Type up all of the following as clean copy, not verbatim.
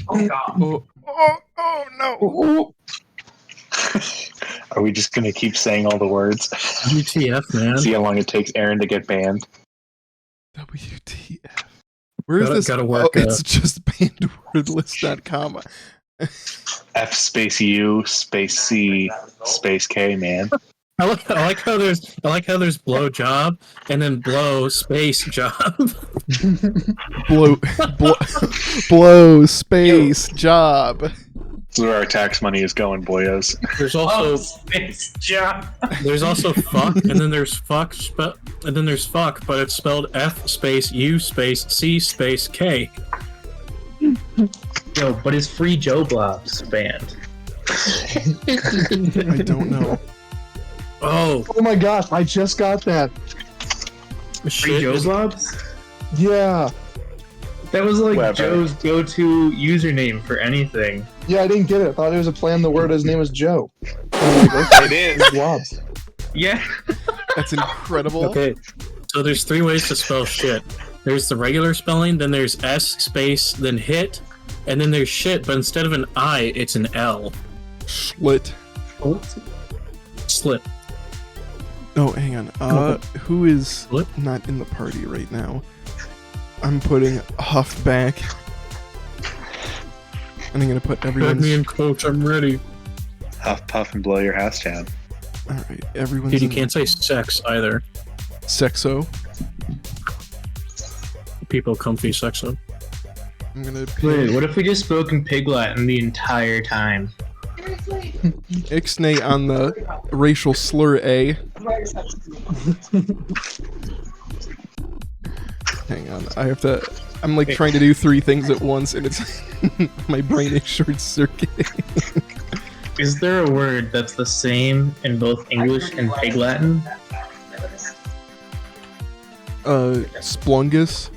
Oh no! Are we just gonna keep saying all the words? WTF, man? See how long it takes Aaron to get banned. WTF. Where is this? Gotta work, it's just bandwordlist.com. F space U space C space K, man. I like how there's blow job and then blow space job. blow space job. This is where our tax money is going, boyos. There's also space job. There's also fuck, and then there's fuck, and then there's fuck, but it's spelled F space U space C space K. Yo, but is Free Joe Blobs banned? I don't know. Oh my gosh, I just got that. Free Joe Blobs? Yeah. That was like Whatever. Joe's go-to username for anything. Yeah, I didn't get it. I thought it was a play on the word. His name was Joe. It is. Blobs. Yeah. That's incredible. Okay, so there's 3 ways to spell shit. There's the regular spelling, then there's S space, then hit, and then there's shit, but instead of an I, it's an L. Schlit. Slip. Oh, hang on. Who is What? not in the party right now? I'm putting Huff back. And I'm gonna put Put everyone's... me in, coach, I'm ready. Huff, puff, and blow your house down. Alright, everyone's Dude, you in can't say sex either. Sexo. People comfy sexo. I'm gonna Wait, what if we just spoke in Pig Latin the entire time? Ixnay on the racial slur A. Hang on, I'm like trying to do 3 things at once and it's my brain is short circuiting. Is there a word that's the same in both English and Pig Latin? Splungus.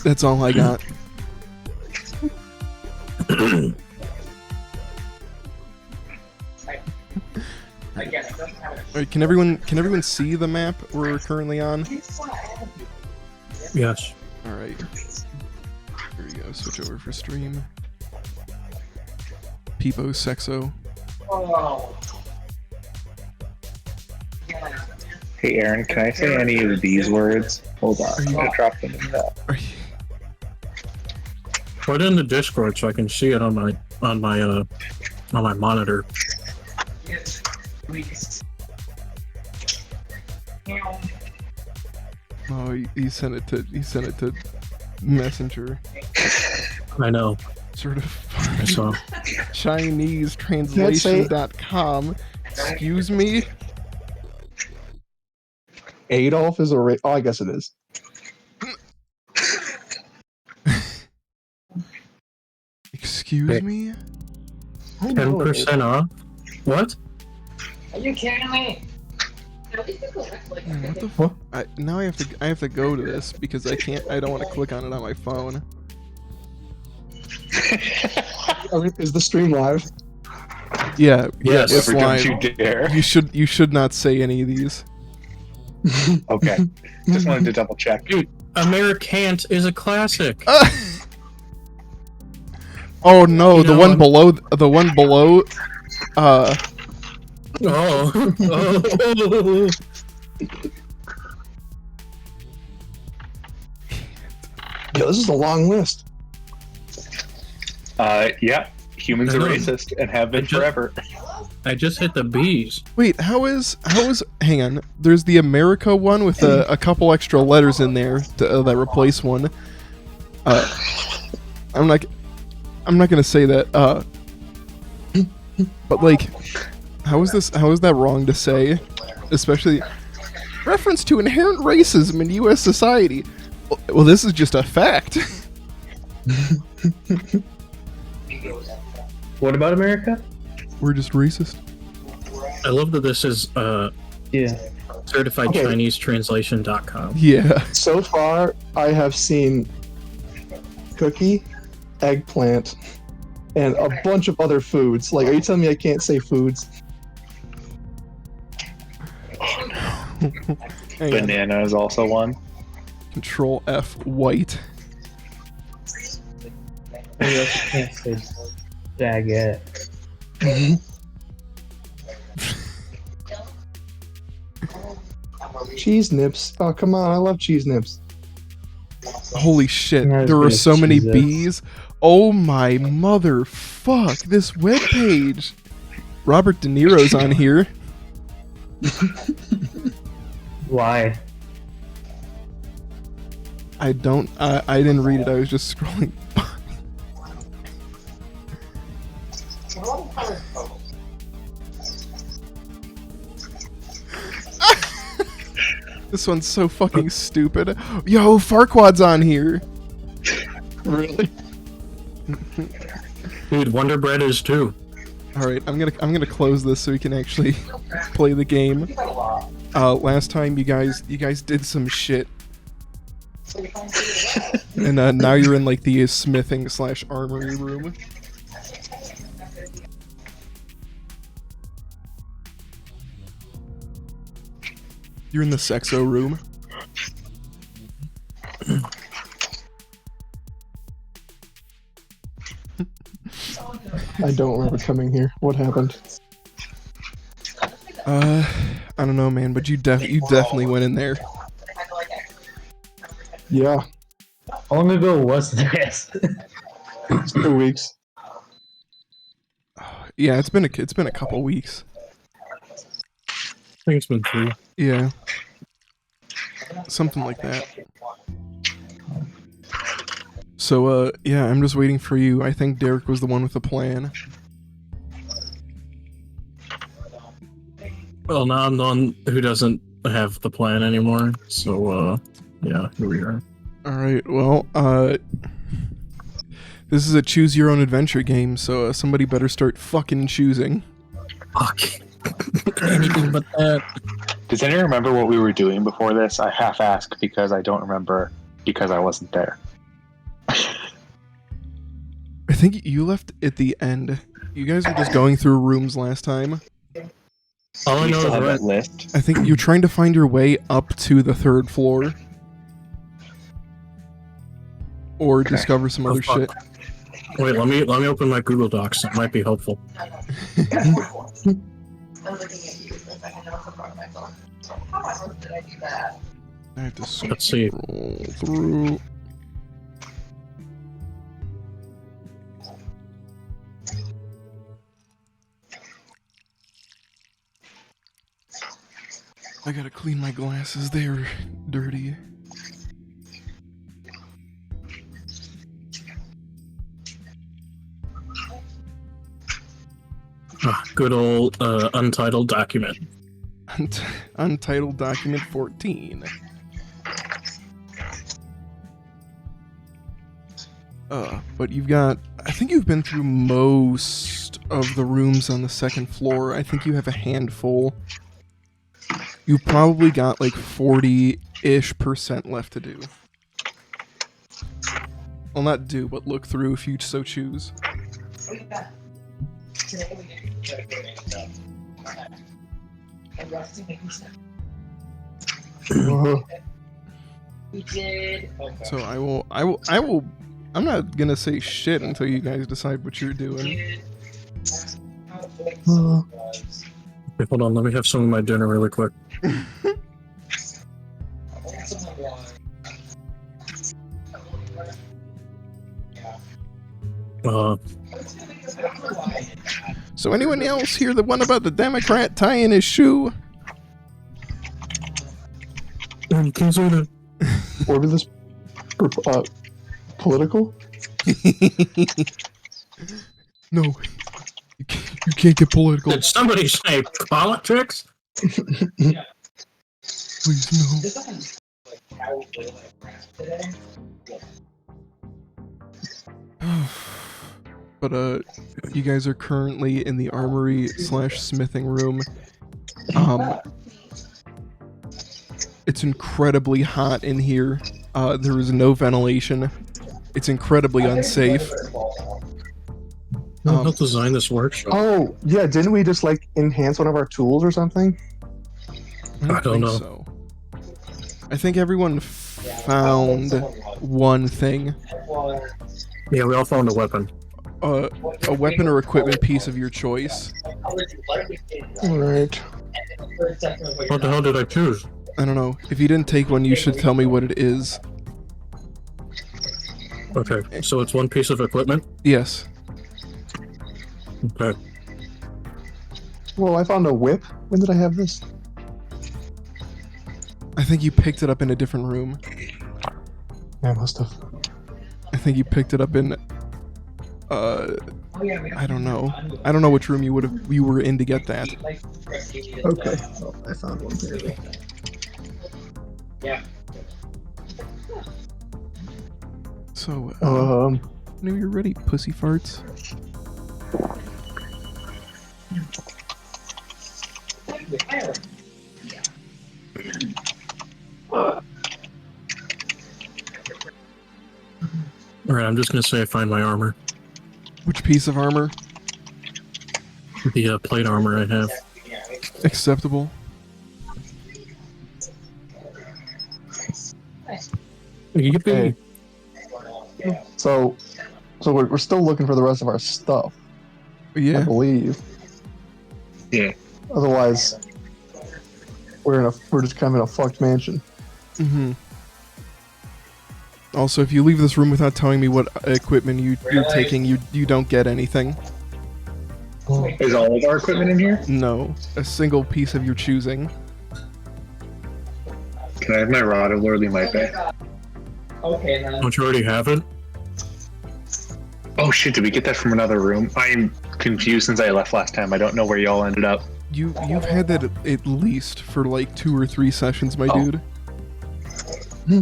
That's all I got. Alright, can everyone see the map we're currently on? Yes. Alright. Here we go, switch over for stream. Peepo Sexo. Hey, Aaron, can I say any of these words? Hold on, I'm gonna drop them in the... Are you... Put it in the Discord so I can see it on my monitor. Oh, he sent it to Messenger. I know. Sort of I saw. ChineseTranslation.com. Excuse me? Adolf is a oh, I guess it is. Excuse me? 10% off? What? Are you kidding me? What the fuck? Now I have to go to this because I don't want to click on it on my phone. Is the stream live? Yeah, Yes. it's Never live. don't you dare. You should not say any of these. Okay, just wanted to double check. Dude, Americant is a classic. Oh no, You the know, one below Oh. Yo, this is a long list. Yeah, humans I are know. racist and have been forever. I just hit the B's. Wait, how is hang on, there's the America one with a couple extra letters in there that replace one. I'm not gonna say that, but like, how is that wrong to say? Especially reference to inherent racism in U.S. society. Well, this is just a fact. What about America? We're just racist. I love that this is Yeah. CertifiedChineseTranslation.com. Yeah. So far, I have seen cookie, eggplant, and a bunch of other foods. Like, are you telling me I can't say foods? Hang on. Banana is also one. Control F white. You also can't say baguette. Cheese nips. Oh, come on. I love cheese nips. Holy shit, Not as there good were as so many Cheez-Its. bees. Oh my mother fuck, this webpage. Robert De Niro's on here. Why? I didn't read it, I was just scrolling. This one's so fucking stupid. Yo, Farquaad's on here. Really? Dude, Wonder Bread is too. All right, I'm gonna close this so we can actually play the game. Last time you guys did some shit, and now you're in like the smithing / armory room. You're in the sexo room. I don't remember coming here. What happened? I don't know, man, but you definitely went in there. Yeah, How long ago was this? 2 weeks. Yeah, it's been a couple weeks. I think it's been 3. Yeah, something like that. So, yeah, I'm just waiting for you. I think Derek was the one with the plan. Well, now I'm the one who doesn't have the plan anymore. So, yeah, here we are. Alright, well, this is a choose your own adventure game, so somebody better start fucking choosing. Fuck. Anything but that. Does anyone remember what we were doing before this? I half ask because I don't remember because I wasn't there. I think you left at the end. You guys were just going through rooms last time. All I We know still is have right. that list. I think you're trying to find your way up to the 3rd floor. Or discover some other fuck. shit. Wait, let me open my Google Docs. It might be helpful. I'm looking at you because I can know from my phone. How on earth did I do that? I have to Let's see. scroll through. I gotta clean my glasses, they're dirty. Good old untitled document. Untitled document 14. But you've got... I think you've been through most of the rooms on the 2nd floor. I think you have a handful. You probably got like 40-ish% left to do. Well, not do, but look through if you so choose. We did. So I will. I'm not gonna say shit until you guys decide what you're doing. Wait, hold on, let me have some of my dinner really quick. So anyone else hear the one about the Democrat tying his shoe? Consider. Or this political? No, you can't get political. Did somebody say politics? Please no. But you guys are currently in the armory / smithing room. It's incredibly hot in here. There is no ventilation. It's incredibly unsafe. Who helped design this workshop? Oh, yeah, didn't we just, like, enhance one of our tools or something? I don't think know. So. I think everyone found one thing. Yeah, we all found a weapon. A weapon or equipment piece of your choice. Alright. What the hell did I choose? I don't know. If you didn't take one, you should tell me what it is. Okay, so it's one piece of equipment? Yes. Okay. Well, I found a whip. When did I have this? I think you picked it up in a different room. Yeah, I must have. I think you picked it up in I don't know. I don't know which room you were in to get that. Okay. Oh, I found one here. So, Um, knew you're ready, pussy farts. Alright, I'm just gonna say I find my armor. Which piece of armor? The plate armor I have. Acceptable. Yippee! so we're still looking for the rest of our stuff, I Yeah. believe. Yeah. Otherwise, we're just kind of in a fucked mansion. Mm-hmm. Also, if you leave this room without telling me what equipment you're taking, you don't get anything. Is all of our equipment in here? No. A single piece of your choosing. Can I have my rod of lordly might back? Okay, then. Don't you already have it? Oh shit, did we get that from another room? I'm confused since I left last time. I don't know where y'all ended up. You've had that at least for like 2 or 3 sessions, my Oh. dude.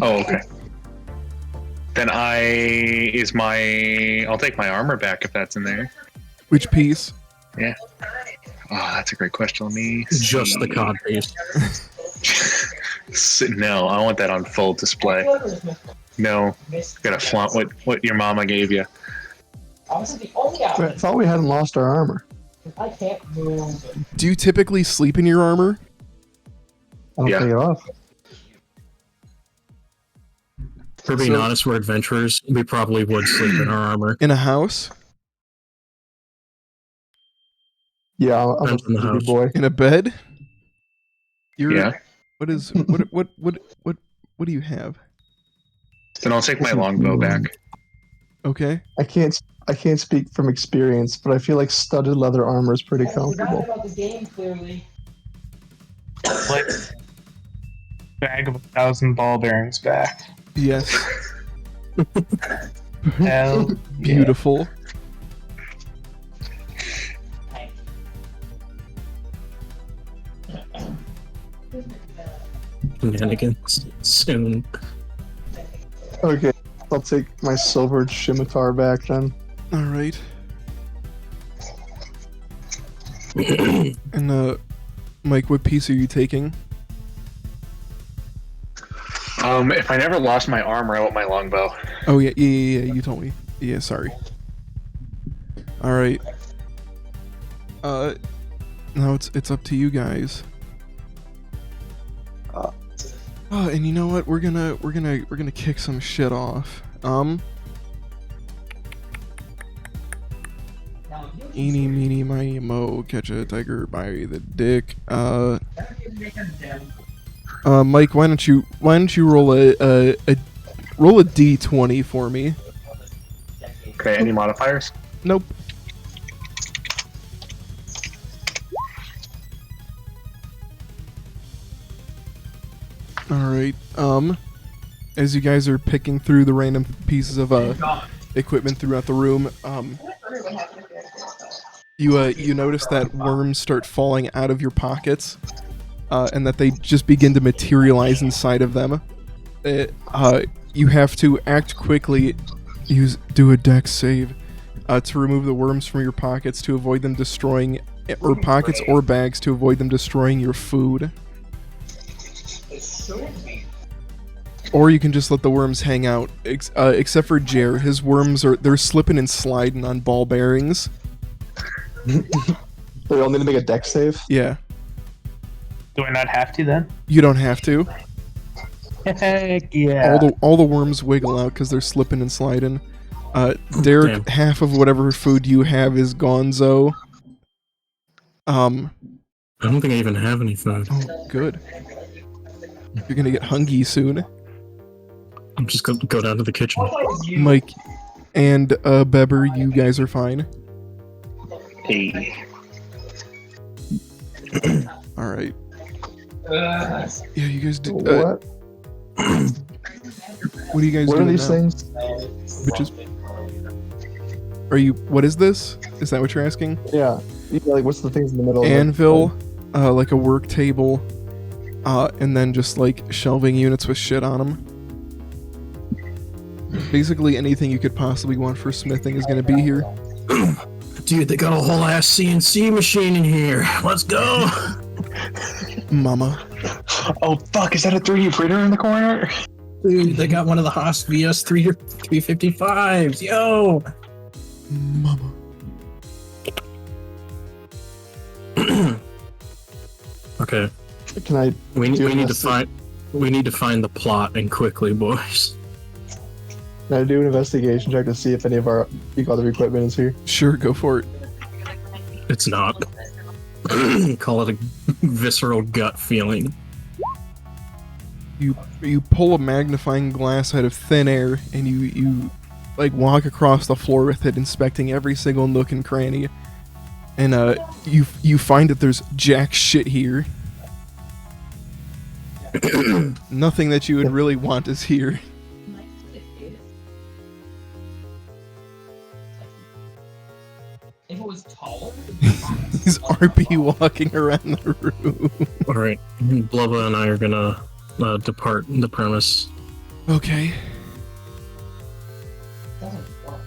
Oh, okay. Then I'll take my armor back if that's in there. Which piece? Oh, that's a great question. Let me Just see. the cod piece. No, I want that on full display. No, gotta flaunt what your mama gave you. I was the only I option. thought we hadn't lost our armor. I can't move. Do you typically sleep in your armor? I don't Yeah. take it off. For being So- honest, we're adventurers. We probably would sleep in our armor. In a house? Yeah, I'm a Depends on the good house. boy. In a bed? You're, Yeah. What do you have? Then I'll take my longbow back. Okay. I can't speak from experience, but I feel like studded leather armor is pretty I forgot comfortable. about the game, clearly. Like, bag of 1,000 ball bearings back. Yes. Hell, Beautiful. Shenanigans soon. Okay, I'll take my silvered scimitar back then. All right. And Mike, what piece are you taking? If I never lost my armor, I want my longbow. Oh yeah. You told me. Yeah, sorry. All right. Now it's up to you guys. Oh, and you know what? We're gonna kick some shit off. Eeny, meeny, miny, mo, catch a tiger by the dick. Mike, why don't you roll a d20 for me? Okay, any modifiers? Nope. All right. As you guys are picking through the random pieces of equipment throughout the room, you notice that worms start falling out of your pockets, and that they just begin to materialize inside of them. You have to act quickly. Do a dex save to remove the worms from your pockets to avoid them destroying, or pockets or bags to avoid them destroying your food. Or you can just let the worms hang out, except for Jer. His worms they're slipping and sliding on ball bearings. We all need to make a dex save. Yeah, do I not have to then? you don't have to. Heck yeah. All the worms wiggle out because they're slipping and sliding. Derek, Damn. half of whatever food you have is gonzo. I don't think I even have any food. Oh, good. You're gonna get hungry soon. I'm just gonna go down to the kitchen. Mike and Beber, you guys are fine. Hey. All right. Yeah, you guys do. What? What are you guys What are doing these now? things? Bitches. Are you? What is this? Is that what you're asking? Yeah. Like, what's the things in the middle? Anvil, like a work table, and then just like shelving units with shit on them. Basically, anything you could possibly want for smithing is gonna be here. Dude, they got a whole ass CNC machine in here. Let's go. Mama. Oh fuck! Is that a 3D printer in the corner? Dude, they got one of the Haas VS 355s. Yo. Mama. Okay. Can I? We Do need to this- find the plot and quickly, boys. Can I do an investigation check to see if any of our other equipment is here? Sure, go for it. It's not. Call it a visceral gut feeling. You pull a magnifying glass out of thin air and you like walk across the floor with it, inspecting every single nook and cranny. And you find that there's jack shit here. Nothing that you would really want is here. If it was taller, He's RP walking around the room. Alright, Blubba and I are gonna depart the premise. Okay. doesn't work.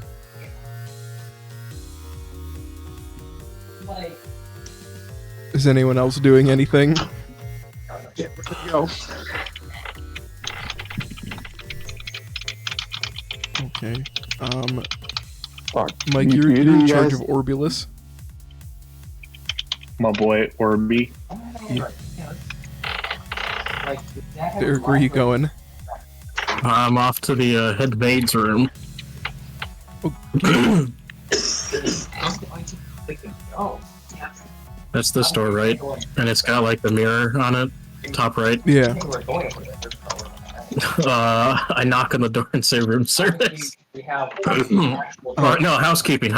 Like, Is anyone else doing anything? Go. Okay. Fuck. Mike, You- you're you in charge guys- of Orbulus. My boy Orby. Derek, where are you going? I'm off to the head maid's room. That's this door, right? And it's got like the mirror on it, top right. Yeah. I knock on the door and say room service. We have Or, no, housekeeping.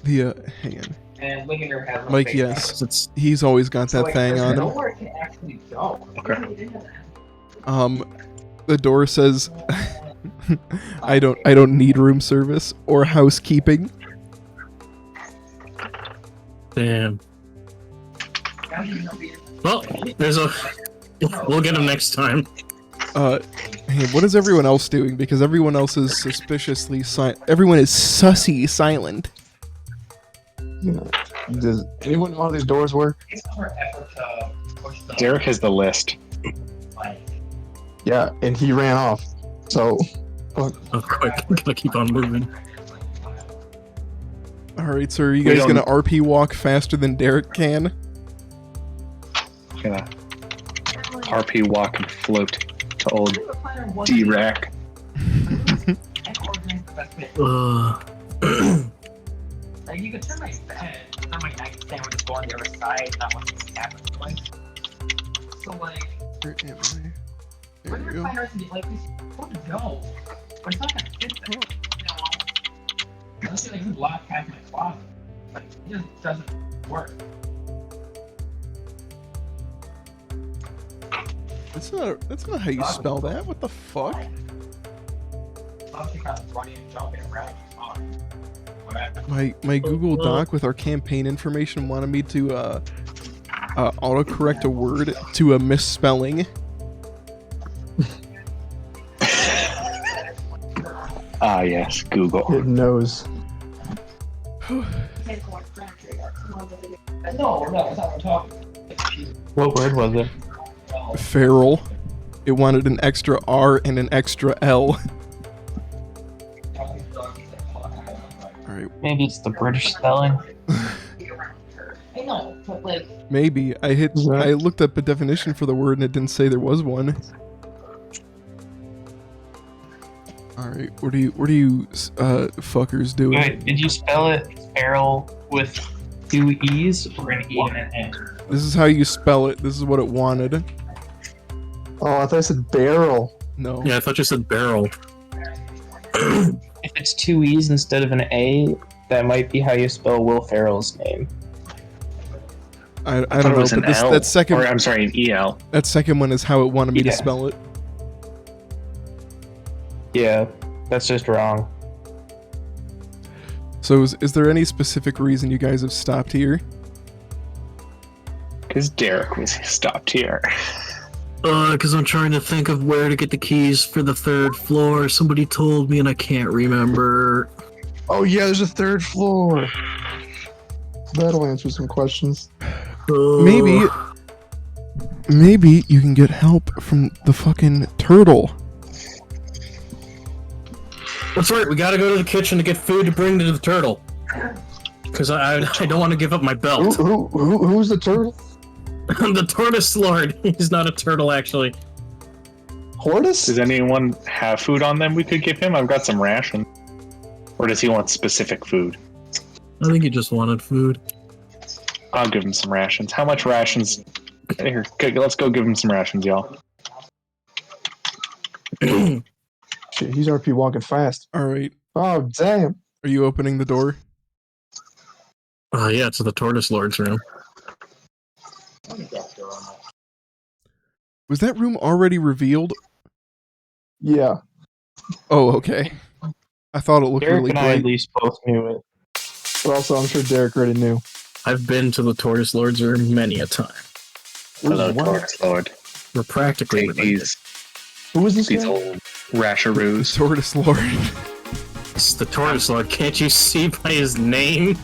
The hang on. and living room has Mike, yes. 'Cause it's He's always got that thing on him. Nowhere can actually go. Okay. The door says I don't need room service or housekeeping. damn. Well, we'll get him next time. Hey, what is everyone else doing? Because everyone else is suspiciously silent. Everyone is sussy silent. Does anyone know how these doors work? Derek has the list. Yeah, and he ran off. So, Oh, quick, gotta keep on moving. Alright, so are you We guys don't- gonna RP walk faster than Derek can? Gonna RP walk and float to old D-Rack. Like, you could turn my bed, turn my nightstand would just go on the other side, not want to happen. So, like, Where am I? There where we the go. fire is like, this would go, but it's not gonna fit there. You know, unless you like you block half my closet, like, it just doesn't work. That's not how you spell that. What the fuck? Unless you kind of running and jumping around, whatever. My Google Doc with our campaign information wanted me to autocorrect a word to a misspelling. Ah, yes, Google. it knows. No, it's not what I'm talking about. What word was it? Feral. It wanted an extra R and an extra L. Alright. Maybe it's the British spelling. I know. But like, Maybe. I looked up a definition for the word and it didn't say there was one. Alright, what are you fuckers doing? Wait, did you spell it feral with 2 E's or an E and an N? This is how you spell it. This is what it wanted. Oh, I thought I said barrel. No. Yeah, I thought you said barrel. If it's 2 E's instead of an A, that might be how you spell Will Ferrell's name. I thought don't it know, was but an L, that second or I'm sorry, an EL. that second one is how it wanted me to Yeah. spell it. Yeah, that's just wrong. So is there any specific reason you guys have stopped here? Because Derek was stopped here. Because I'm trying to think of where to get the keys for the 3rd floor. Somebody told me and I can't remember. Oh yeah, there's a 3rd floor. That'll answer some questions. Maybe you can get help from the fucking turtle. That's right, we gotta go to the kitchen to get food to bring to the turtle. Because I don't want to give up my belt. Who's the turtle? The tortoise lord. He's not a turtle, actually. Hortus? Does anyone have food on them we could give him? I've got some ration. Or does he want specific food? I think he just wanted food. I'll give him some rations. How much rations? Here, let's go give him some rations, y'all. Shit, he's RP walking fast. Alright. Oh damn. Are you opening the door? Yeah, to the tortoise lord's room. Was that room already revealed? Yeah. Oh, okay. I thought it looked Derek really and I at great. least both knew it. But also, I'm sure Derek already knew. I've been to the tortoise lord's room many a time. Hello, What? Tortoise Lord. We're practically Take related. these Who was this these guy? old rasheroos. Tortoise Lord. It's the tortoise lord. Can't you see by his name?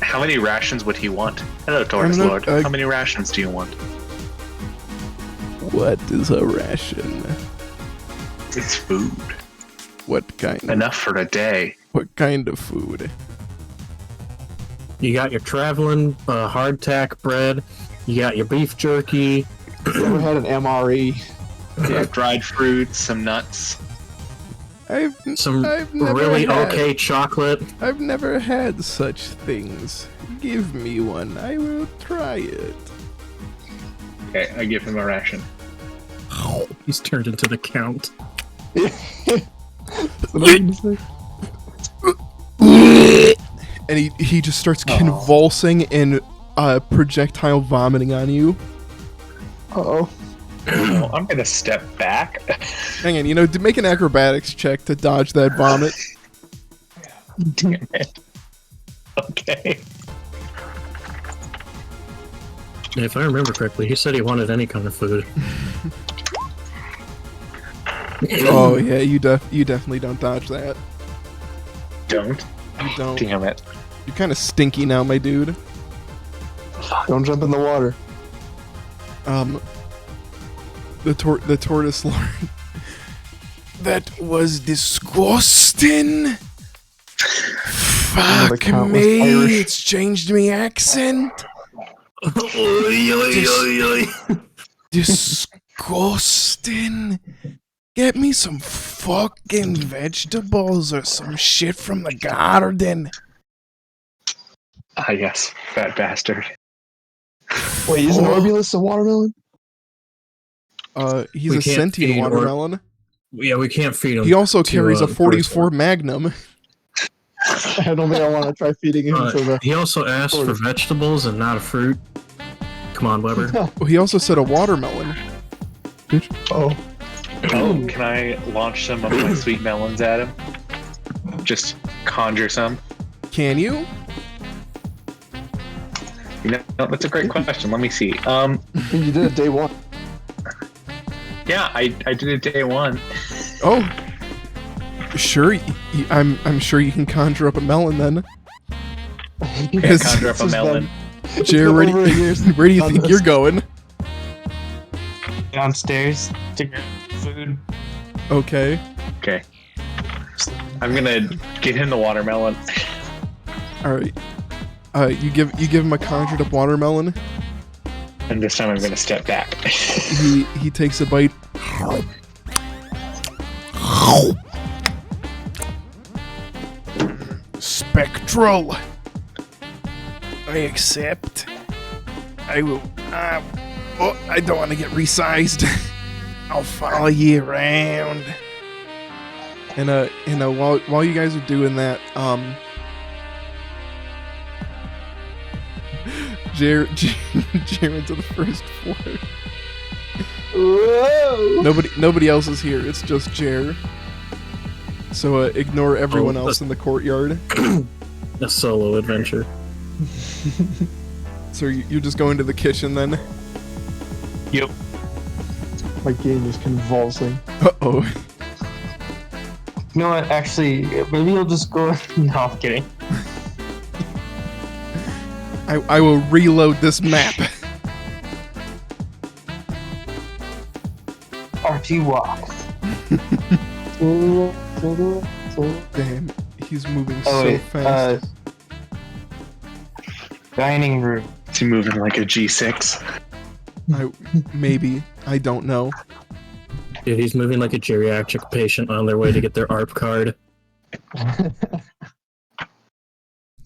How many rations would he want? Hello, Tortoise not- Lord. How many rations do you want? What is a ration? It's food. What kind? Enough for a day. What kind of food? You got your traveling hardtack bread. You got your beef jerky. Never had an MRE. Yeah, dried fruits, some nuts. Some I've never really had- okay chocolate. I've never had such things. Give me one. I will try it. Okay, I give him a ration. He's turned into the count. And he just starts convulsing and projectile vomiting on you. Uh-oh. Oh, I'm gonna step back. Hang on, to make an acrobatics check to dodge that vomit. Damn it. Okay. If I remember correctly, he said he wanted any kind of food. Oh yeah, you definitely don't dodge that. Don't. You don't. Damn it. You're kind of stinky now, my dude. Don't jump in the water. The tortoise lord. That was disgusting. the Fuck count was me, Irish. it's changed me accent. Disgusting. Get me some fucking vegetables or some shit from the garden. Ah, yes, fat bastard. Wait, isn't Orbulus a watermelon? He's We a can't sentient feed or- watermelon. Yeah, we can't feed him. He also to, carries a the tortoise 44 Magnum. I don't think I want to try feeding him to the... He also asked for vegetables and not a fruit. Come on, Weber. Well, he also said a watermelon. Bitch. Oh. Oh, can I launch some of my sweet melons at him? Just conjure some? Can you? You know, that's a great question. Let me see. You did it day one. Yeah, I did it day one. Oh. Sure, I'm sure you can conjure up a melon then. Can't conjure up a melon. Jay, where do you think you're going? Downstairs to get food. Okay. Okay. I'm gonna get him the watermelon. Alright. You give him a conjured up watermelon. And this time I'm gonna step back. He takes a bite. Spectral. I accept. I will. Oh, I don't want to get resized. I'll follow you around. And while you guys are doing that, Jared to the first floor. Whoa! Nobody else is here. It's just Jer. So ignore everyone else in the courtyard. A solo adventure. So you're just going to the kitchen then? Yep. My game is convulsing. Uh-oh. You know what? Actually, maybe I'll just go. No, I'm kidding. I will reload this map. RT walk. Damn, he's moving Oh so wait, fast. dining room. Is he moving like a G6? Maybe. I don't know. Dude, he's moving like a geriatric patient on their way to get their ARP card.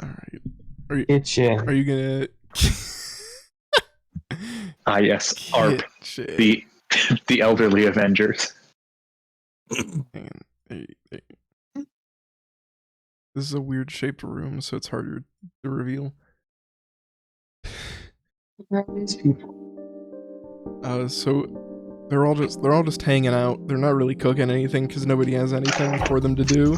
Alright. Kitchen. Are you gonna... Ah, yes. ARP. Kitchen. The elderly Avengers. Hang on. This is a weird shaped room, so it's harder to reveal. These people. So they're all just hanging out. They're not really cooking anything because nobody has anything for them to do.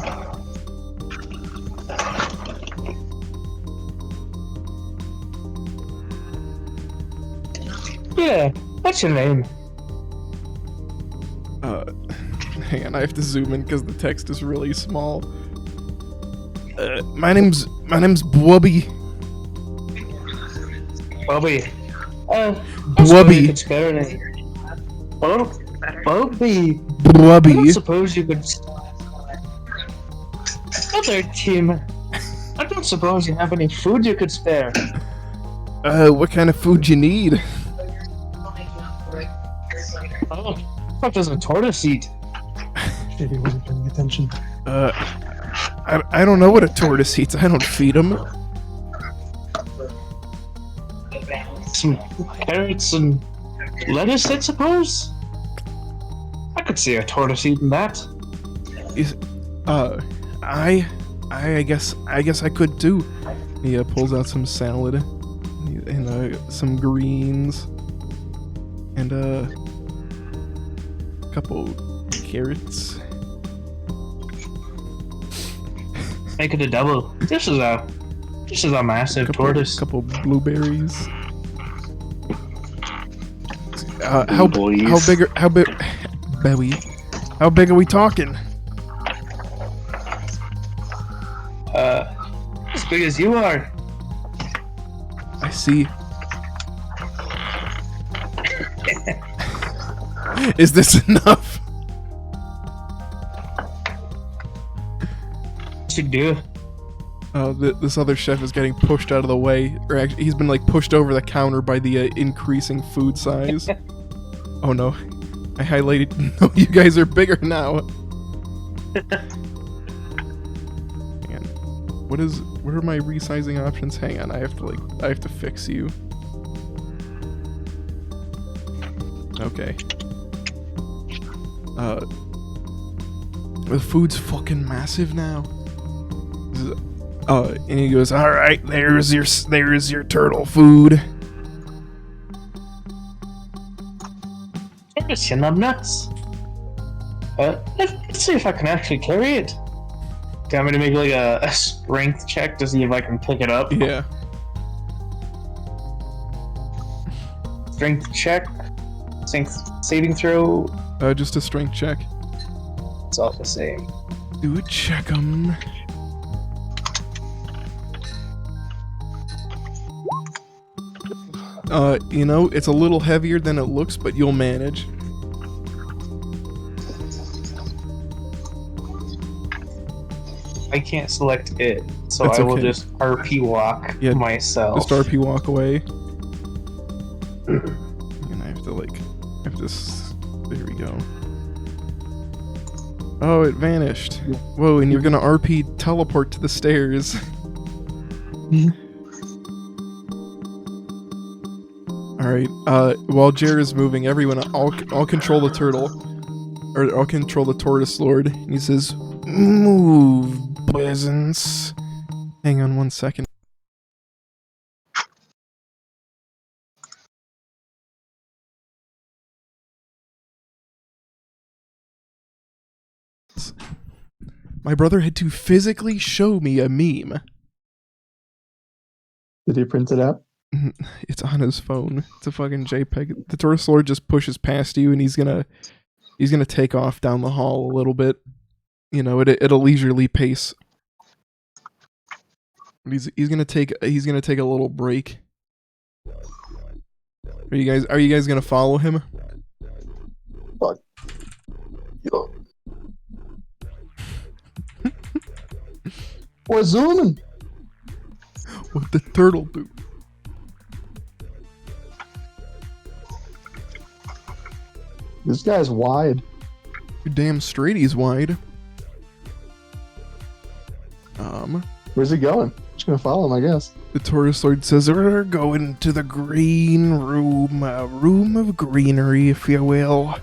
Yeah, what's your name? Hang on, I have to zoom in because the text is really small. My name's Bwubby. Bobby. Bwubby. You could spare any. Oh, Bobby. I Bwubby. don't suppose you could. Other team. I don't suppose you have any food you could spare. What kind of food you need? Oh, what does a tortoise eat? Maybe he wasn't paying attention. I don't know what a tortoise eats. I don't feed them. Some carrots and lettuce, I suppose. I could see a tortoise eating that. I guess I could too. He pulls out some salad and some greens and a couple carrots. Make it a double. This is a massive tortoise. Couple blueberries. How big are we talking? As big as you are. I see. Is this enough? What you do? This other chef is getting pushed out of the way, or actually, he's been like pushed over the counter by the increasing food size. Oh no, I highlighted. No, you guys are bigger now. Hang on. What are my resizing options? Hang on, I have to fix you. Okay. The food's fucking massive now. And he goes, "All right, there's your turtle food." Tortoise, you nuts. Let's see if I can actually carry it. Do you want me to make like a strength check to see if I can pick it up? Yeah. Strength check. Strength saving throw. Just a strength check. It's all the same. Do a check 'em. It's a little heavier than it looks, but you'll manage. I can't select it, so That's I will okay. just RP walk Yeah, myself. Just RP walk away. And I have to there we go. Oh, it vanished. Whoa, and you're gonna RP teleport to the stairs. Alright, while Jer is moving, everyone, I'll control the turtle. Or I'll control the tortoise lord. And he says, "Move, peasants." Hang on 1 second. My brother had to physically show me a meme. Did he print it out? It's on his phone. It's a fucking JPEG. The tortoise lord just pushes past you, and he's gonna take off down the hall a little bit. You know, at a leisurely pace. He's gonna take a little break. Are you guys gonna follow him? Fuck. Yo. We're zooming. What the turtle do? This guy's wide. You're damn straight he's wide. Where's he going? Just gonna follow him, I guess. The tortoise lord says, "We're going to the green room, a room of greenery, if you will.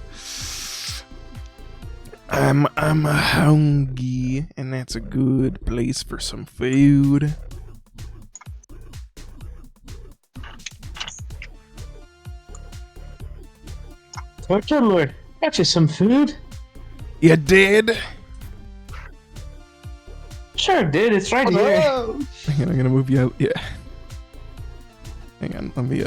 I'm hungry, and that's a good place for some food." Torture Lord, got you some food? You did? Sure did, it's right here. Hang on, I'm gonna move you out. Yeah. Hang on, let me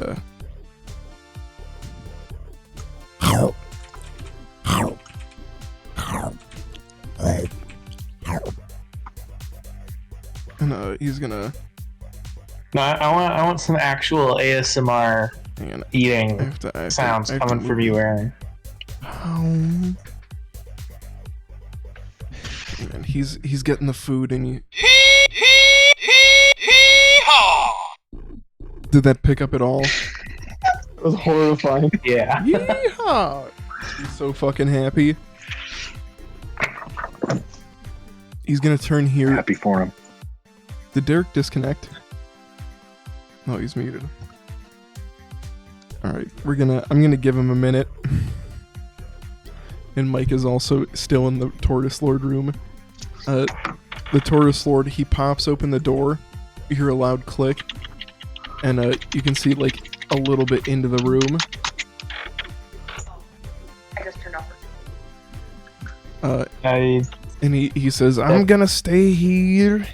And he's gonna. No, I want some actual ASMR Hang on. eating I have to sounds coming from you, Aaron. And he's getting the food, and you. Did that pick up at all? It was horrifying. Yeah. Yeehaw! He's so fucking happy. He's gonna turn here. Happy for him. Did Derek disconnect? No, he's muted. Alright, I'm gonna give him a minute. And Mike is also still in the Tortoise Lord room. The Tortoise Lord, he pops open the door. You hear a loud click. And you can see like a little bit into the room. I just turned off. And he says, "I'm gonna stay here.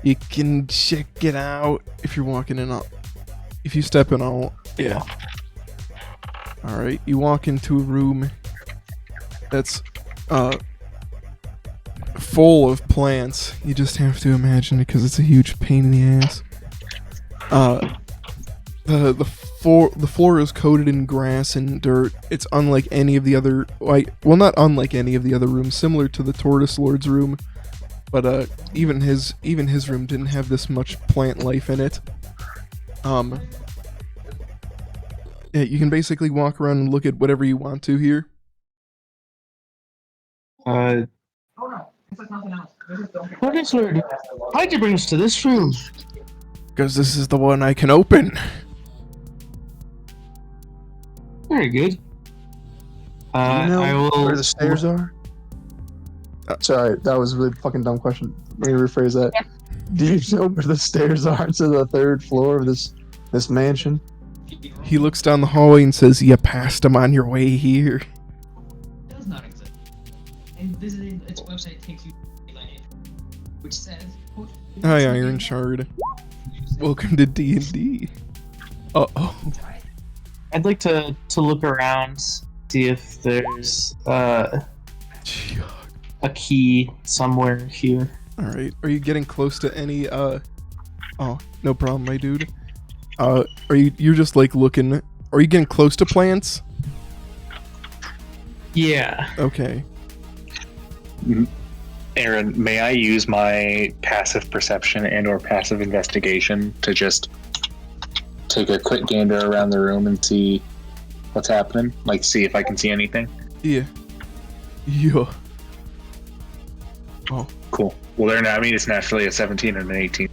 You can check it out if you're walking in. If you step in, yeah. All right, you walk into a room that's full of plants. You just have to imagine it because it's a huge pain in the ass. The floor is coated in grass and dirt. It's unlike any of the other, not unlike any of the other rooms, similar to the Tortoise Lord's room, but even his room didn't have this much plant life in it. Yeah, you can basically walk around and look at whatever you want to here. Oh no, it's like nothing else. Tortoise Lord, why'd you bring us to this room? Because this is the one I can open. Very good. I will. Where the stairs are? Sorry, that was a really fucking dumb question. Let me rephrase that. Do you know where the stairs are to the third floor of this mansion? He looks down the hallway and says, "You passed him on your way here." It does not exist. And visiting its website takes you to land, which says, quote, Hi, Iron Shard. Welcome to D&D. Uh-oh. I'd like to look around, see if there's a key somewhere here. Alright, are you getting close to any, Oh, no problem, my dude. You're just, like, looking... Are you getting close to plants? Yeah. Okay. Aaron, may I use my passive perception and/or passive investigation to just take a quick gander around the room and see what's happening? Like, see if I can see anything? Yeah. Yeah. Oh. Cool. Well, it's naturally a 17 and an 18.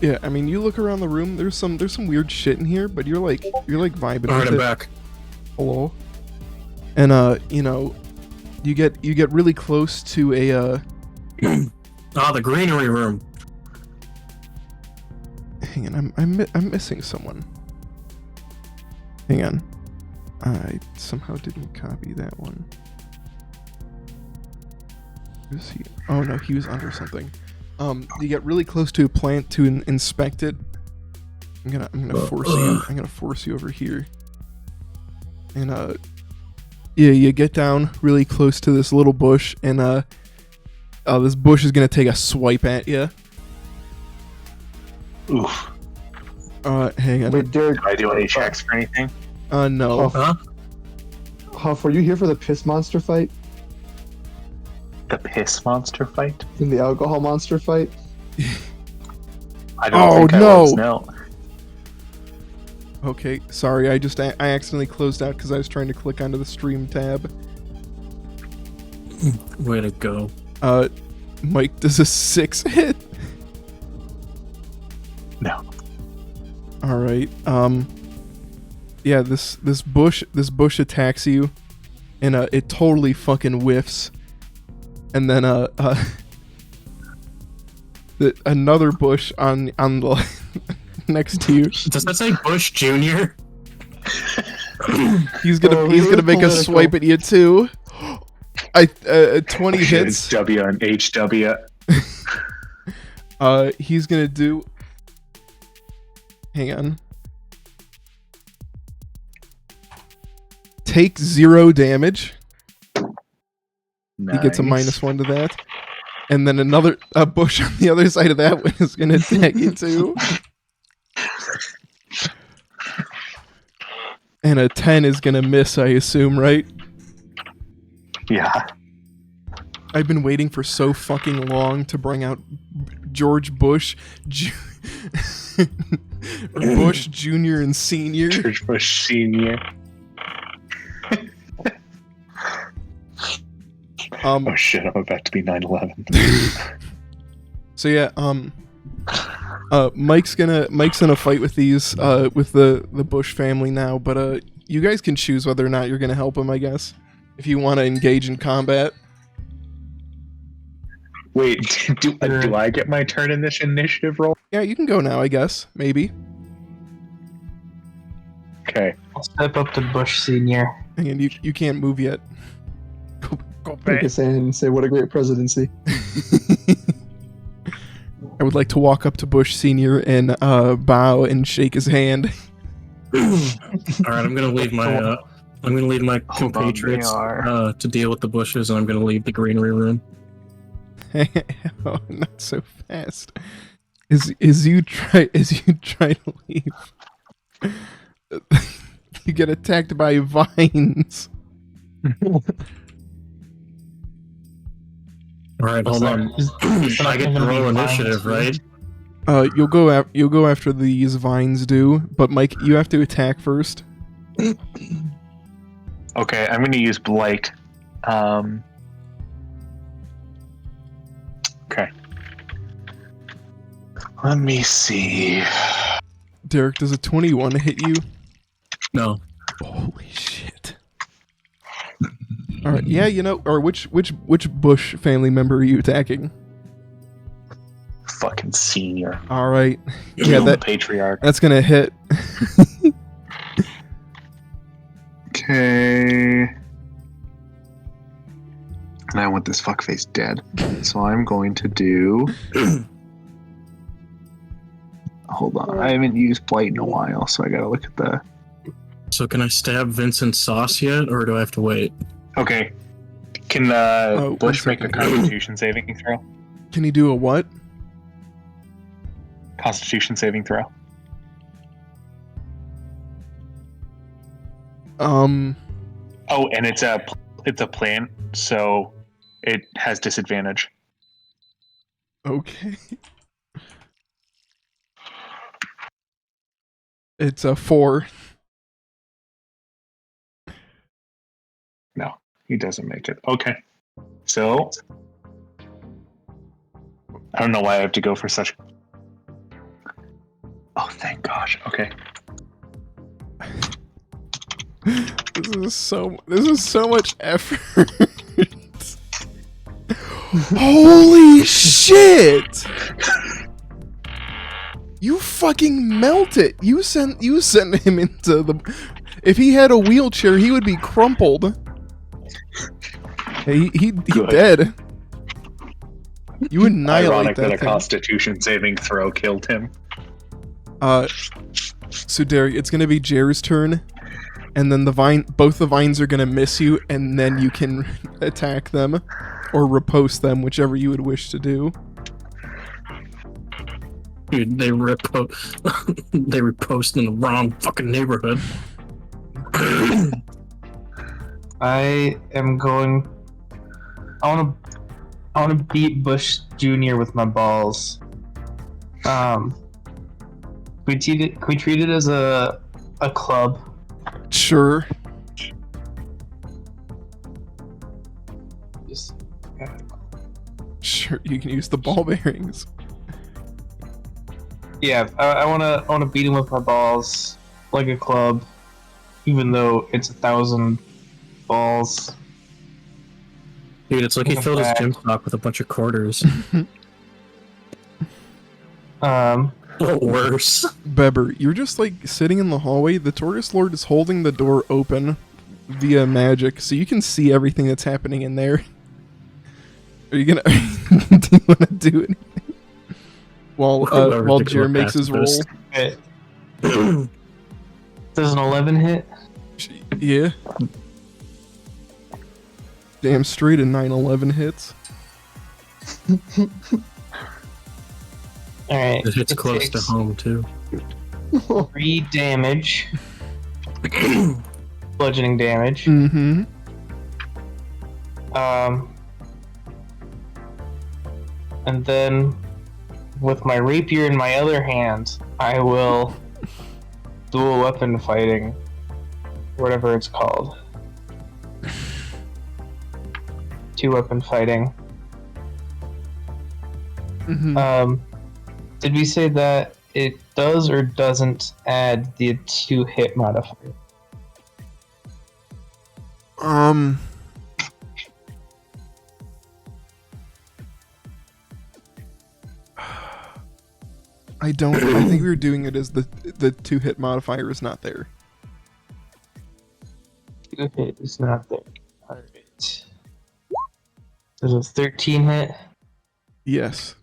Yeah, I mean, you look around the room. There's some weird shit in here, but you're like vibing. Alright, with I'm it. back. Hello. And you know, you get really close to a The greenery room. Hang on, I'm missing someone. Hang on. I somehow didn't copy that one. Who's he? Oh no, he was under something. You get really close to a plant to inspect it. I'm gonna force you. I'm gonna force you over here. And yeah, you get down really close to this little bush, and this bush is gonna take a swipe at you. Oof. Hang on. Wait, Derek, Do I do any checks for anything? No. Huh? Huff, were you here for the piss monster fight? The piss monster fight? In the alcohol monster fight? I don't think I was, no. Okay, sorry. I accidentally closed out because I was trying to click onto the stream tab. Way to go. Mike, does a 6 hit? No. All right. Yeah, this bush attacks you, and it totally fucking whiffs. And then another bush on the next to you. Does that say Bush Jr.? He's gonna make a swipe at you too. 20 hits. W and HW. He's gonna do. Hang on. Take 0 damage. Nice. He gets a -1 to that. And then another bush on the other side of that one is gonna attack you too. And a 10 is gonna miss, I assume, right? Yeah. I've been waiting for so fucking long to bring out George Bush, Bush Jr. and Senior. George Bush Senior. Oh shit! I'm about to be 9/11. So yeah, Mike's gonna fight with these with the Bush family now, but you guys can choose whether or not you're gonna help him, I guess, if you want to engage in combat. Wait, do I get my turn in this initiative roll? Yeah, you can go now, I guess, maybe. Okay. I'll step up to Bush Senior. And you can't move yet. Go Take his hand and say, "What a great presidency." I would like to walk up to Bush Senior and bow and shake his hand. All right, I'm gonna leave my compatriots to deal with the bushes, and I'm gonna leave the greenery room. Oh, not so fast. As you try to leave, you get attacked by vines. All right, hold on. I get to roll initiative, right? You'll go after these vines do, but Mike, you have to attack first. Okay, I'm gonna use Blight. Okay. Let me see. Derek, does a 21 hit you? No. Holy shit. All right, yeah, or which Bush family member are you attacking? Fucking Senior. All right, yeah, that patriarch. that's gonna hit. Okay. And I want this fuckface dead. So I'm going to do. Hold on. I haven't used Blight in a while, so I gotta look at the. So can I stab Vincent Sauce yet, or do I have to wait? Okay. Can Bush make a Constitution saving throw? Can he do a what? Constitution saving throw. Oh, and it's a plant, so it has disadvantage. Okay. It's a 4. No, he doesn't make it. Okay. So I don't know why I have to go for such. Oh, thank gosh. Okay. This is so much effort. Holy shit! You fucking melt it. You sent him into the. If he had a wheelchair, he would be crumpled. He dead. You annihilate Ironic that a thing. Constitution saving throw killed him. So Derek, it's gonna be Jer's turn, and then both the vines are gonna miss you, and then you can attack them, or riposte them, whichever you would wish to do. Dude, they repost in the wrong fucking neighborhood. I want to beat Bush Jr. with my balls. Can we treat it as a club? Sure. Just, Sure, you can use the ball bearings. yeah, I wanna beat him with my balls like a club, even though it's 1,000 balls. Dude, it's like he filled his gym stock with a bunch of quarters. Or worse. Beber, you're just like sitting in the hallway. The Tortoise Lord is holding the door open via magic, so you can see everything that's happening in there. Are you gonna do you wanna do anything? While Jer makes his roll. Does an 11 hit? Yeah. Damn straight a 9/11 hits. Alright. It hits close to home, too. 3 damage. Bludgeoning damage. Mm-hmm. And then with my rapier in my other hand, I will dual weapon fighting, whatever it's called. 2-weapon fighting. Mm-hmm. Did we say that it does or doesn't add the 2 hit modifier? I don't. I think we were doing it as the 2-hit modifier is not there. 2 hit is not there. Alright. There's a 13 hit. Yes.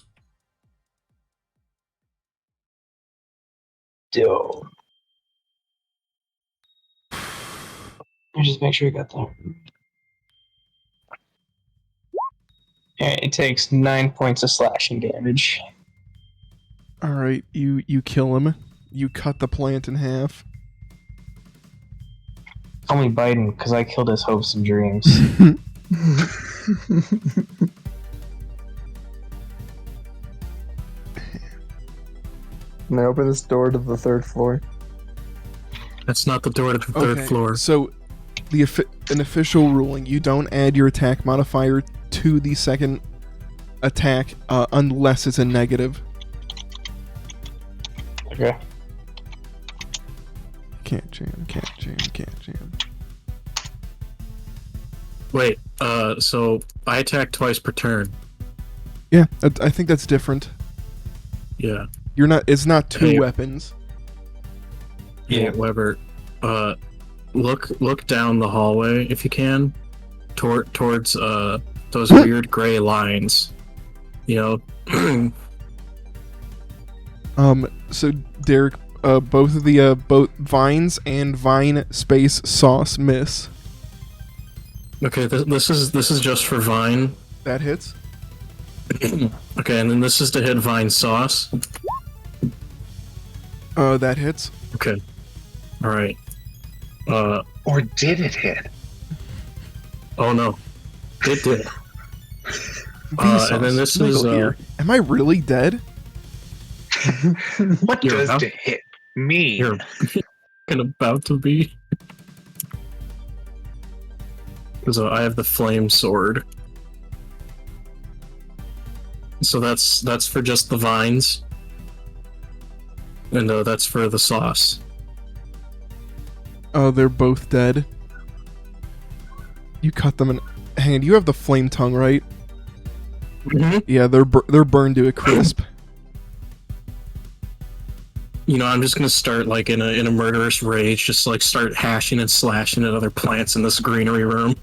Dope. Let me just make sure I got that. Alright, it takes 9 points of slashing damage. All right, you kill him. You cut the plant in half. Call me Biden, because I killed his hopes and dreams. Can I open this door to the 3rd floor? That's not the door to the third floor. So, an official ruling: you don't add your attack modifier to the second attack unless it's a negative. Okay. Can't jam. Wait, so I attack twice per turn. Yeah, I think that's different. Yeah. You're not. It's not 2 Hey. weapons. Yeah, Weber. Look down the hallway if you can, towards those weird gray lines. You know. So Derek, both of the both vines and vine space sauce miss. Okay, this is just for Vine. That hits. Okay, and then this is to hit Vine sauce. That hits. Okay. All right. Or did it hit? Oh no, it did. Vsauce, and then this let me is go here. Am I really dead? What You're does about- to hit me? you're about to be. So I have the flame sword. So that's for just the vines, and that's for the sauce. Oh, they're both dead. You cut them in. Hang on, you have the flame tongue, right? Mm-hmm. Yeah, they're burned to a crisp. You know, I'm just gonna start like in a murderous rage, just like start hashing and slashing at other plants in this greenery room,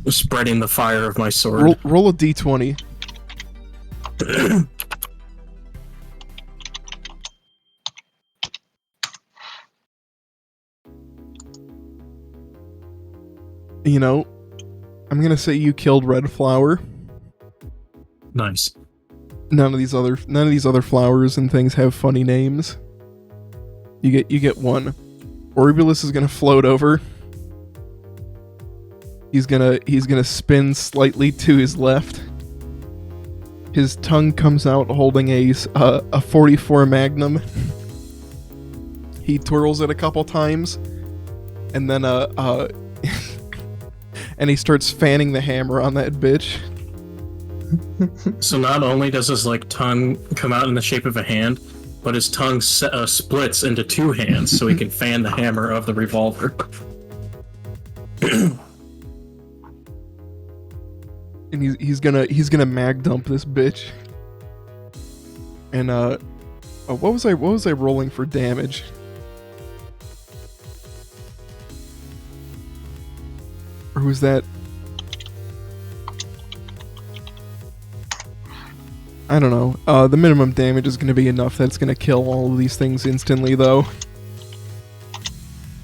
spreading the fire of my sword. Roll a d20. You know, I'm gonna say you killed Red Flower. Nice. None of these other flowers and things have funny names. You get one. Orbulus is gonna float over. He's gonna spin slightly to his left. His tongue comes out holding a 44 Magnum. He twirls it a couple times, and then and he starts fanning the hammer on that bitch. So not only does his like tongue come out in the shape of a hand, but his tongue splits into two hands, so he can fan the hammer of the revolver. And he's gonna mag dump this bitch. And what was I rolling for damage? Or was that? I don't know. The minimum damage is gonna be enough that's gonna kill all of these things instantly, though.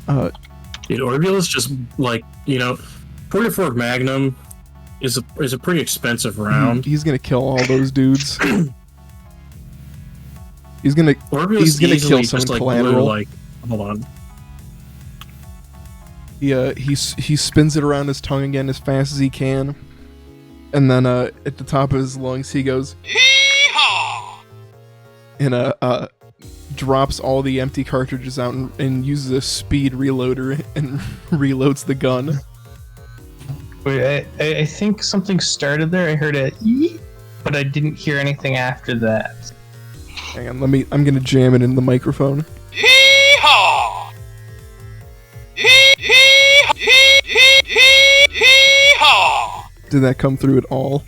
Dude, Orbulus just like 44 Magnum is a pretty expensive round. He's gonna kill all those dudes. He's gonna Orbulus kill easily someone just, like, collateral. blew, hold on. He spins it around his tongue again as fast as he can, and then at the top of his lungs he goes, "Hee-haw!" and drops all the empty cartridges out and uses a speed reloader and reloads the gun. Wait, I think something started there. I heard a "ee," but I didn't hear anything after that. Hang on, I'm gonna jam it in the microphone. Hee-haw! Hee-haw! Did that come through at all?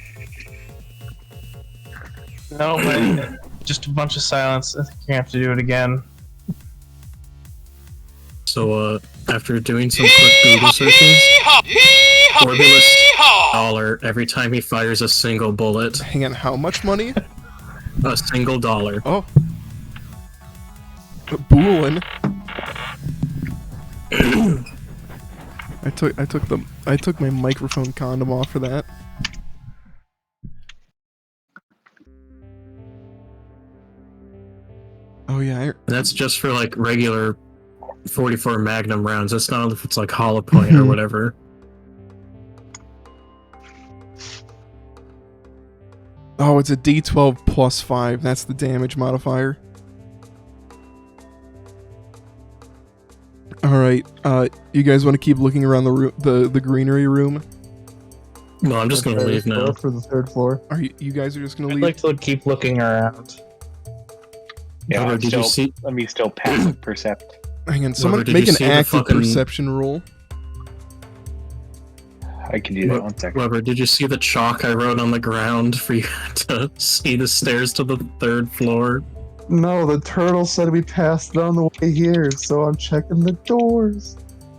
No, but just a bunch of silence. I think you have to do it again. So after doing some quick Google searches, Orbulus $1 every time he fires a single bullet. Hang on, how much money? A single $1. Oh. Boolin. I took my microphone condom off for that. Oh yeah, That's just for like regular 44 Magnum rounds. That's not if it's like hollow point or whatever. Oh, it's a D12 plus 5. That's the damage modifier. All right. You guys want to keep looking around the room, the greenery room? No, I'm just gonna leave now. For the third floor. Are you guys are just gonna I'd leave? like to keep looking around. Yeah, Robert, did you see? let me still passive percept. Hang on, someone did make you an see the active fucking- perception roll. I can do that. 1 second. Weber, did you see the chalk I wrote on the ground for you to see the stairs to the 3rd floor? No, the turtle said we passed it on the way here, so I'm checking the doors.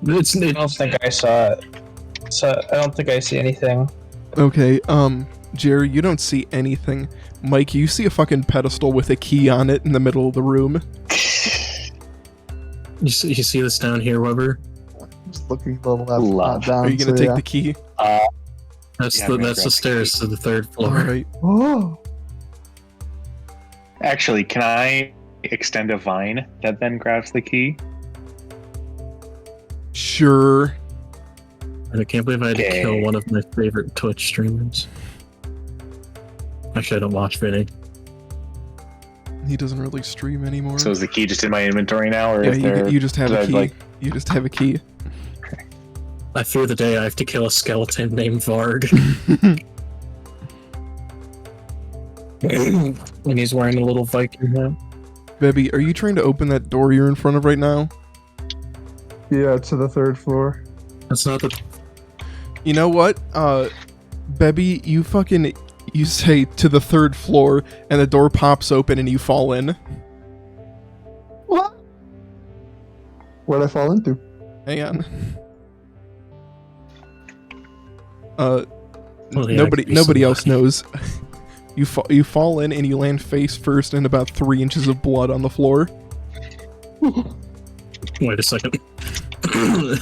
I don't think I saw it. So I don't think I see anything. Okay, Jerry, you don't see anything. Mike, you see a fucking pedestal with a key on it in the middle of the room. You see this down here, Weber? Just looking to the left, Love. not down. Are you gonna so take yeah. the key? That's Yeah, I'm gonna that's grab the the stairs key. to the 3rd All floor. right. Oh, Actually, can I extend a vine that then grabs the key? Sure. I can't believe I had to Okay. kill one of my favorite Twitch streamers. Actually, I don't watch Vinny. He doesn't really stream anymore. So is the key just in my inventory now, or yeah, is there? you just have a I'd key. like- You just have a key. I fear the day I have to kill a skeleton named Varg. And he's wearing a little Viking hat. Bebby, are you trying to open that door you're in front of right now? Yeah, to the 3rd floor. That's not the. You know what? Bebby, you say to the 3rd floor, and the door pops open and you fall in. What? Where'd I fall into? Hang on. Well, yeah, Nobody else knows. You fall in and you land face first and about 3 inches of blood on the floor. Wait a second.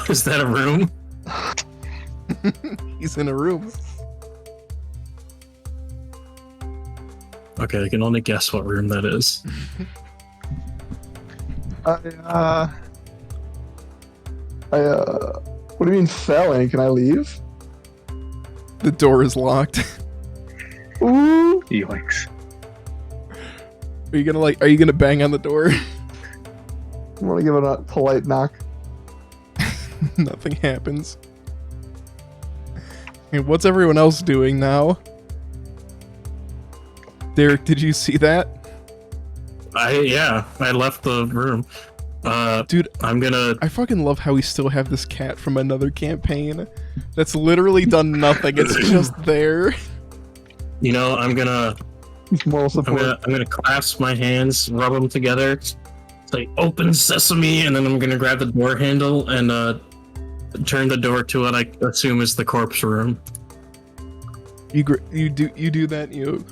Is that a room? He's in a room. Okay, I can only guess what room that is. What do you mean fell in? Can I leave? The door is locked. Ooh. Yoinks. Are you gonna bang on the door? I want to give it a polite knock. Nothing happens. Hey, what's everyone else doing now? Derek, did you see that? I left the room. Dude, I'm gonna. I fucking love how we still have this cat from another campaign. That's literally done nothing. It's just there. You know, I'm gonna Moral support. I'm gonna clasp my hands, rub them together, say "Open Sesame," and then I'm gonna grab the door handle and turn the door to what I assume is the corpse room. You do that. You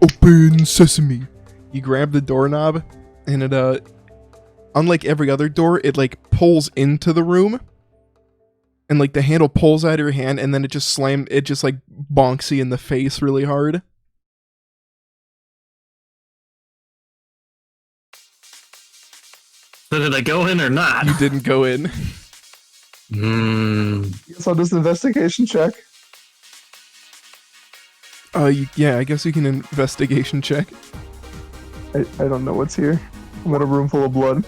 open sesame. You grab the doorknob, and it unlike every other door, it like pulls into the room. And like the handle pulls out of your hand, and then it just like bonks you in the face really hard. So did I go in or not? You didn't go in. Guess I'll just investigation check. Yeah, I guess you can investigation check. I don't know what's here. I'm in a room full of blood.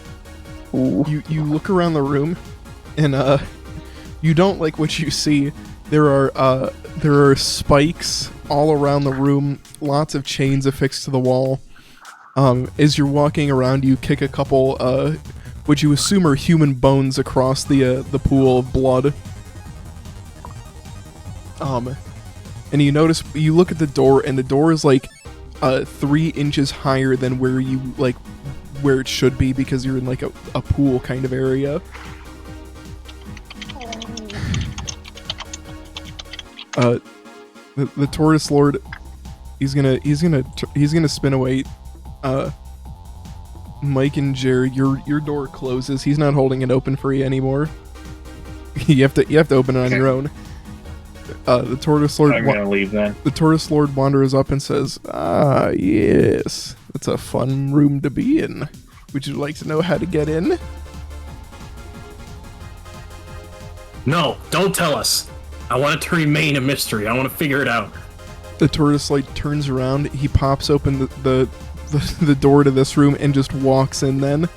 Ooh. You look around the room, and you don't like what you see. There are spikes all around the room, lots of chains affixed to the wall. As you're walking around, you kick a couple what you assume are human bones across the pool of blood. And you look at the door, and the door is like 3 inches higher than where it should be, because you're in like a pool kind of area. The Tortoise Lord, he's gonna spin away. Mike and Jared, your door closes. He's not holding it open for you anymore. you have to open it on your own. The Tortoise Lord. I'm gonna leave then. The Tortoise Lord wanders up and says, "Ah, yes, that's a fun room to be in. Would you like to know how to get in?" No, don't tell us. I want it to remain a mystery. I want to figure it out. The Tortoise Lord turns around. He pops open the door to this room and just walks in. Then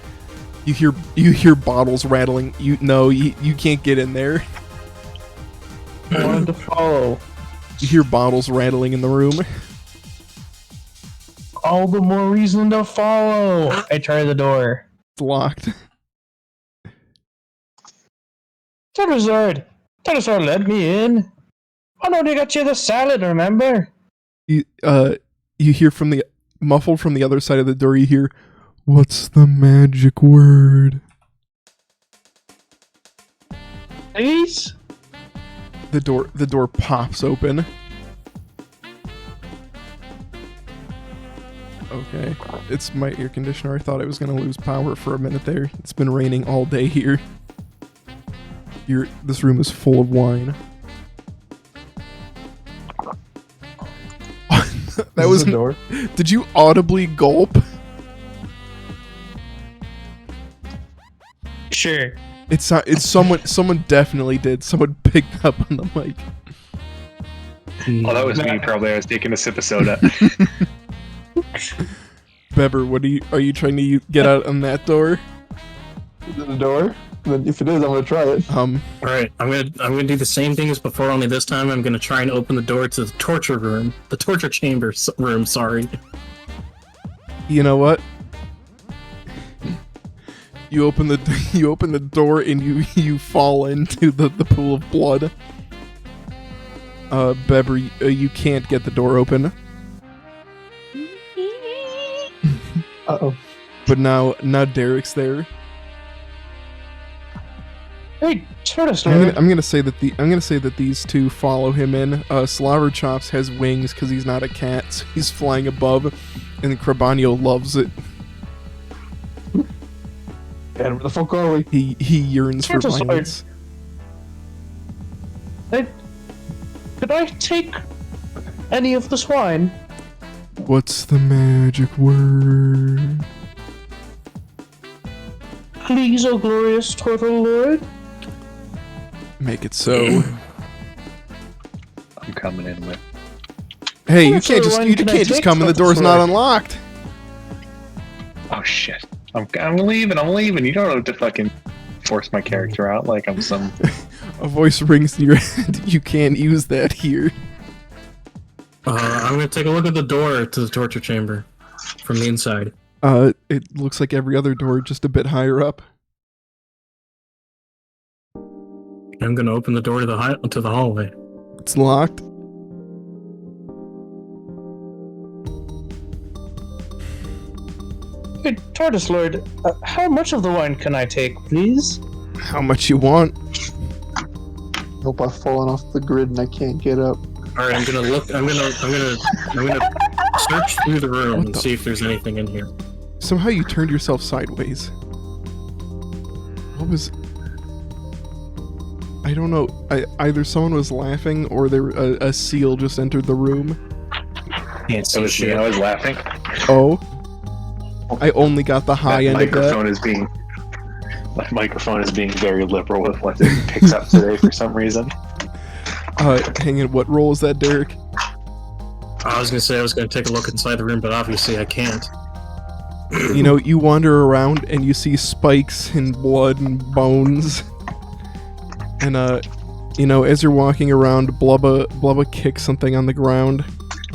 you hear bottles rattling. You can't get in there. I wanted to follow. You hear bottles rattling in the room. All the more reason to follow. I try the door. It's locked. Pterosaur, let me in. I only got you the salad, remember? You hear muffled from the other side of the door. You hear, "What's the magic word?" Please? The door pops open. Okay, it's my air conditioner. I thought I was gonna lose power for a minute there. It's been raining all day here. This room is full of wine. That was the door. Did you audibly gulp? Sure. It's someone definitely did. Someone picked up on the mic. Oh, that was me. Probably I was taking a sip of soda. Beber, are you trying to get out on that door? Is it a door? Then if it is, I'm gonna try it. All right, I'm gonna do the same thing as before. Only this time, I'm gonna try and open the door to the torture room, the torture chamber room. Sorry. You know what? You open the door and you fall into the pool of blood. Beber, you can't get the door open. Uh-oh. But now Derek's there. Hey, tortoise I'm lord. gonna say that these two follow him in. Slobber Chops has wings because he's not a cat, so he's flying above, and Crabanio loves it. And where the fuck are we? He yearns for Tortoise lord. violence. Could I take any of the swine? What's the magic word? Please, O glorious turtle lord. Make it so. I'm coming in with. Hey, you What can't sort of wine can I just take, come in. The Tortoise door's not Lord? unlocked. Oh shit! I'm leaving. You don't have to fucking force my character out like I'm some. A voice rings in your head. You can't use that here. I'm gonna take a look at the door to the torture chamber from the inside. It looks like every other door, just a bit higher up. I'm gonna open the door to the hallway. It's locked. Hey, tortoise lord, how much of the wine can I take, please? How much you want? Hope I've fallen off the grid and I can't get up. All right, I'm gonna look. I'm gonna search through the room and see if there's anything in here. Somehow you turned yourself sideways. What was? I don't know. Either someone was laughing or a seal just entered the room. Can't It was me. I was laughing. Oh. I only got the high end of that. My microphone is being very liberal with what it picks up today for some reason. Hang on, what role is that, Derek? I was gonna say I was gonna take a look inside the room, but obviously I can't. You know, you wander around and you see spikes and blood and bones. And, you know, as you're walking around, Blubba kicks something on the ground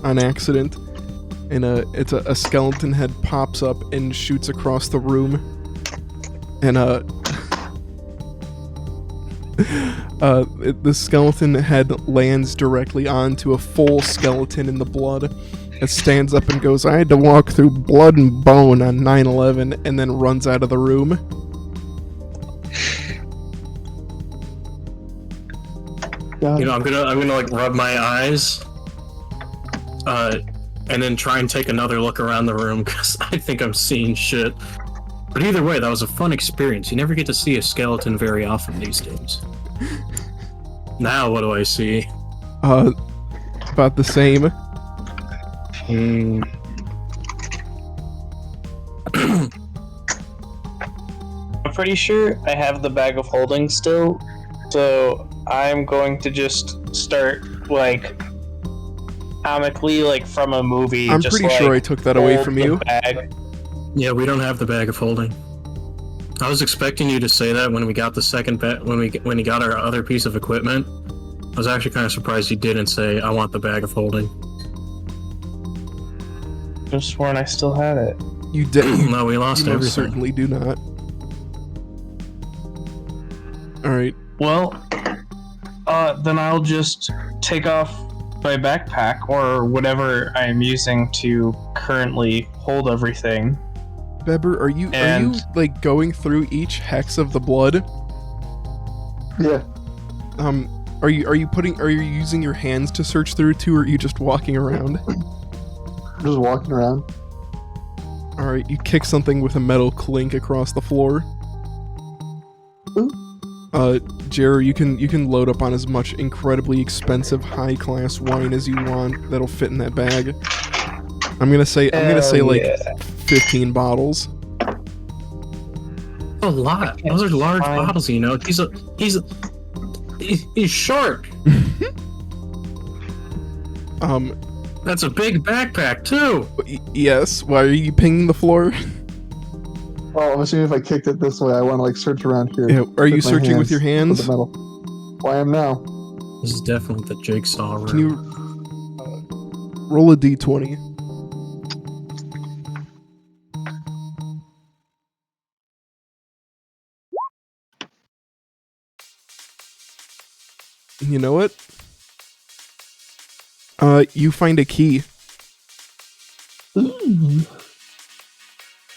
on accident. And, it's a skeleton head pops up and shoots across the room. And, the skeleton head lands directly onto a full skeleton in the blood. It stands up and goes, "I had to walk through blood and bone on 9/11," and then runs out of the room. God. You know, I'm gonna like rub my eyes, and then try and take another look around the room because I think I'm seeing shit. But either way, that was a fun experience. You never get to see a skeleton very often these days. Now, what do I see? About the same. I'm pretty sure I have the bag of holding still, so I'm going to just start, like, comically, like, from a movie. I'm just, pretty sure I took that away hold from the you. bag. Yeah, we don't have the bag of holding. I was expecting you to say that when we got the second when we got our other piece of equipment. I was actually kind of surprised you didn't say, "I want the bag of holding." Just sworn I still had it. You did. No, we lost You most everything. certainly do not. Alright. Well, then I'll just take off my backpack or whatever I'm using to currently hold everything. Beber, are you And- like going through each hex of the blood? Yeah. Are you using your hands to search through too, or are you just walking around? Just walking around. Alright, you kick something with a metal clink across the floor. Jer, you can load up on as much incredibly expensive high-class wine as you want that'll fit in that bag. I'm gonna say like 15 bottles. a lot. Those are large bottles, you know. He's short. That's a big backpack too. Yes. Why are you pinging the floor? Oh, I'm assuming if I kicked it this way, I want to like search around here. Yeah, are you with my searching with your hands? With the metal. Well, I am now. This is definitely the jigsaw room. Can you roll a d20? You know what? You find a key. Ooh.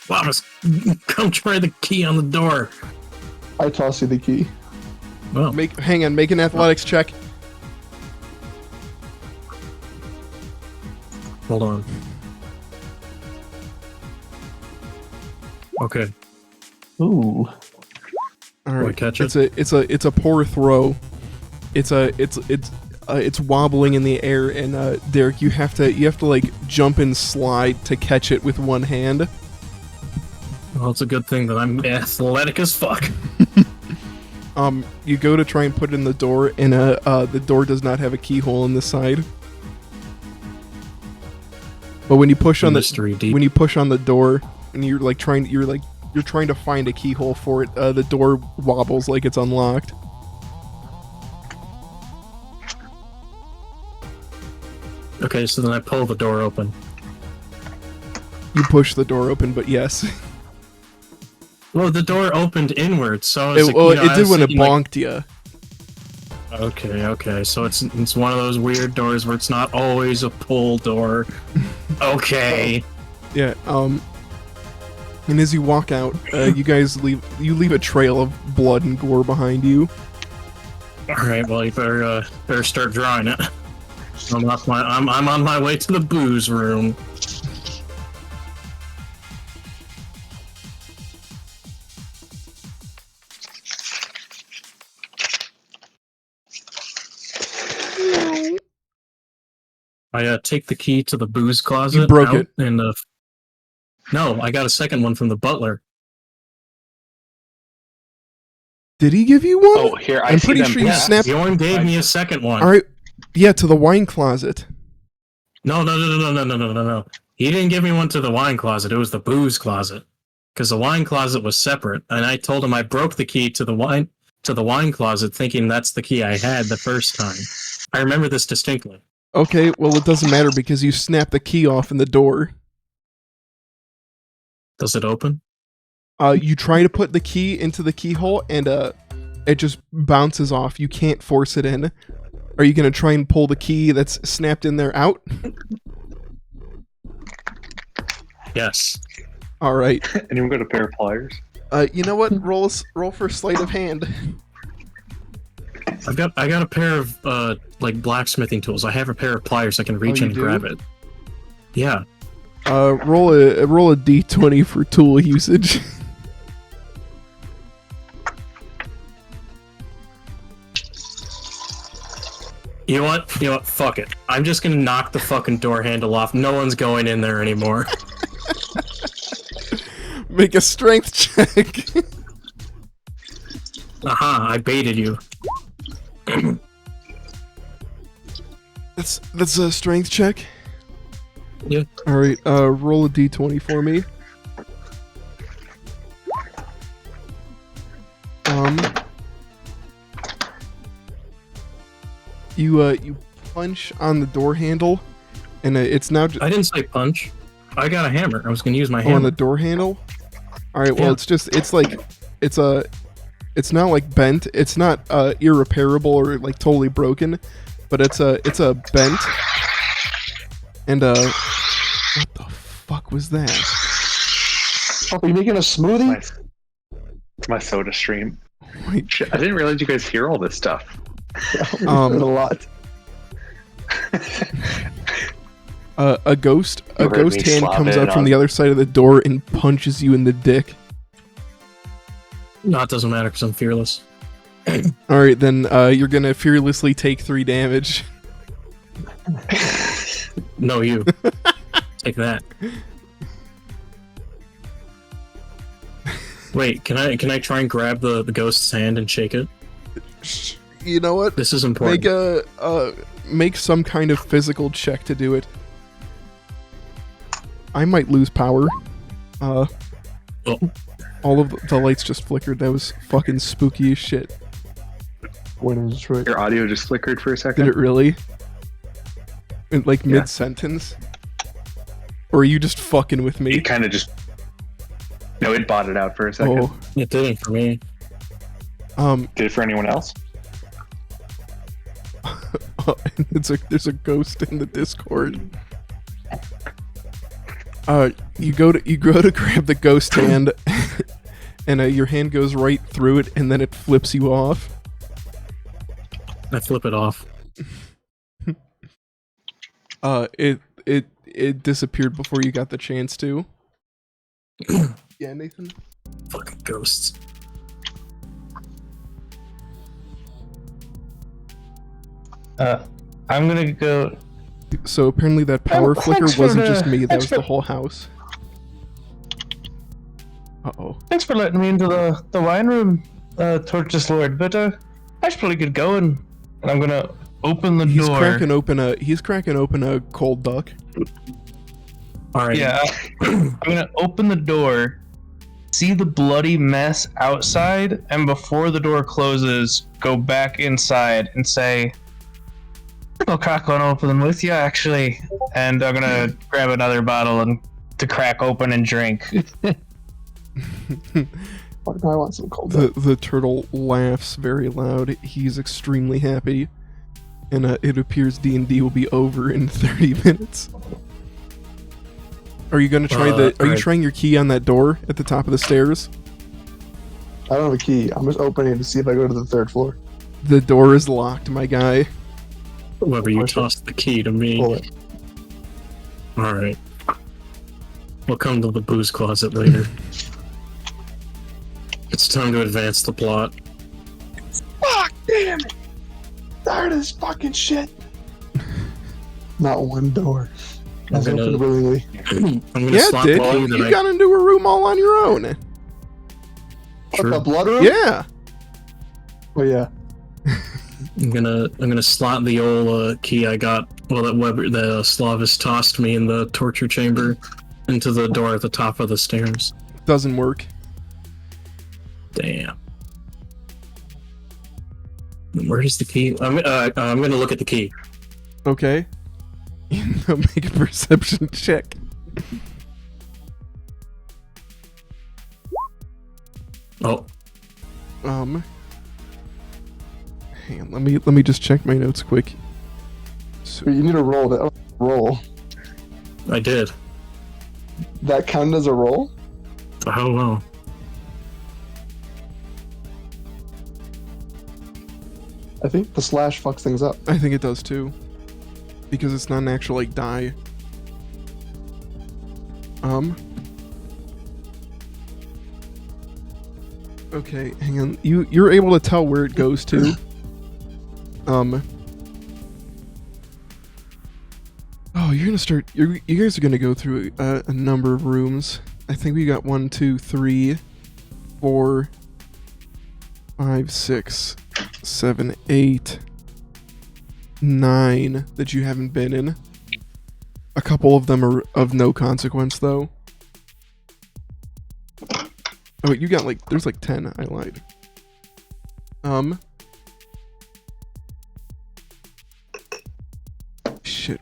Wallace, come try the key on the door. I toss you the key. Well, Hang on, make an athletics check. hold on. Okay. Ooh. All right, catch it's a poor throw. It's wobbling in the air, and Derek, you have to like jump and slide to catch it with one hand. Well, it's a good thing that I'm athletic as fuck. You go to try and put it in the door, and the door does not have a keyhole in the side. But when you push on the door, and you're trying to find a keyhole for it, the door wobbles like it's unlocked. Okay, so then I pull the door open. You push the door open, but yes. Well, the door opened inward, so It did when it bonked you. Okay, so it's one of those weird doors where it's not always a pull door. Okay. Yeah. And as you walk out, you guys leave a trail of blood and gore behind you. All right. Well, you better start drawing it. I'm on my way to the booze room. I take the key to the booze closet. You broke it. And no, I got a second one from the butler. Did he give you one? Oh, here I'm pretty sure you snapped. Bjorn gave me a second one. All right. Yeah, to the wine closet. No. He didn't give me one to the wine closet. It was the booze closet, because the wine closet was separate. And I told him I broke the key to the wine closet, thinking that's the key I had the first time. I remember this distinctly. Okay, well it doesn't matter because you snapped the key off in the door. Does it open? You try to put the key into the keyhole and it just bounces off. You can't force it in. Are you gonna try and pull the key that's snapped in there out? Yes. All right. Anyone got a pair of pliers? You know what? Roll for sleight of hand. I got a pair of like blacksmithing tools. I have a pair of pliers I can reach in and grab it. Yeah. Roll a d20 for tool usage. You know what? Fuck it. I'm just gonna knock the fucking door handle off. No one's going in there anymore. Make a strength check. Aha, I baited you. That's a strength check. Yeah. All right. Roll a d20 for me. You punch on the door handle, and it's now. I didn't say punch. I got a hammer. I was gonna use my hammer on the door handle. All right. Well, Yeah. it's not like bent. It's not irreparable or like totally broken, but it's a bent. And what the fuck was that? Oh, are you making a smoothie? It's my soda stream. Wait, Shit, I didn't realize you guys hear all this stuff. A lot. a ghost heard hand me comes slap out it from on- the other side of the door and punches you in the dick. No, it doesn't matter because I'm fearless. All right, then you're gonna fearlessly take 3 damage. No, you. Take that. Wait, can I try and grab the ghost's hand and shake it? You know what? This is important. Make some kind of physical check to do it. I might lose power. Oh. All of the lights just flickered. That was fucking spooky as shit. When in Detroit. Your audio just flickered for a second. Did it really? In, like, Yeah. mid-sentence? Or are you just fucking with me? It kind of just... No, it botted out for a second. Oh, It didn't for me. Did it for anyone else? there's a ghost in the Discord. You go to grab the ghost hand, and your hand goes right through it, and then it flips you off. I flip it off. It disappeared before you got the chance to. Yeah, Nathan. Fucking ghosts. I'm gonna go. So apparently that power flicker thanks for wasn't the- just me, that thanks was the for- whole house. Uh-oh. Thanks for letting me into the wine room, Torches Lord. But I should probably get going. And I'm gonna open the He's door. cracking open a cold duck. Alright. Yeah, I'm gonna open the door, see the bloody mess outside, and before the door closes, go back inside and say, "I'll crack one open with you, actually." And I'm gonna grab another bottle and to crack open and drink. Fuck, I want some cold. The turtle laughs very loud. He's extremely happy. And it appears D&D will be over in 30 minutes. Are you gonna try are you alright. trying your key on that door at the top of the stairs? I don't have a key. I'm just opening it to see if I go to the third floor. The door is locked, my guy. Whoever you Push it. tossed the key to me. Pull it. Alright. We'll come to the booze closet later. It's time to advance the plot. Fuck, damn it! Tired of this fucking shit. Not one door. I'm That's gonna- open willingly. I'm gonna Yeah, slot Dick, the key you that I got into a room all on your own. What, Sure. the blood room? Yeah. Oh yeah. I'm gonna slot the old key I got. Well, that Slavis tossed me in the torture chamber into the door at the top of the stairs. Doesn't work. Damn. Where's the key? I'm gonna look at the key. Okay. Make a perception check. Oh, Hang on, let me just check my notes quick. So, But you need to roll that. Roll. I did. That counted as a roll? Oh well. I think the slash fucks things up. I think it does too. Because it's not an actual like die. Okay, hang on. You're able to tell where it goes to. Oh, you're gonna start. You guys are gonna go through a number of rooms. I think we got 1, 2, 3, 4, 5, 6, 7, 8, 9 that you haven't been in. A couple of them are of no consequence, though. Oh, wait, you got like, there's like 10. I lied. Shit.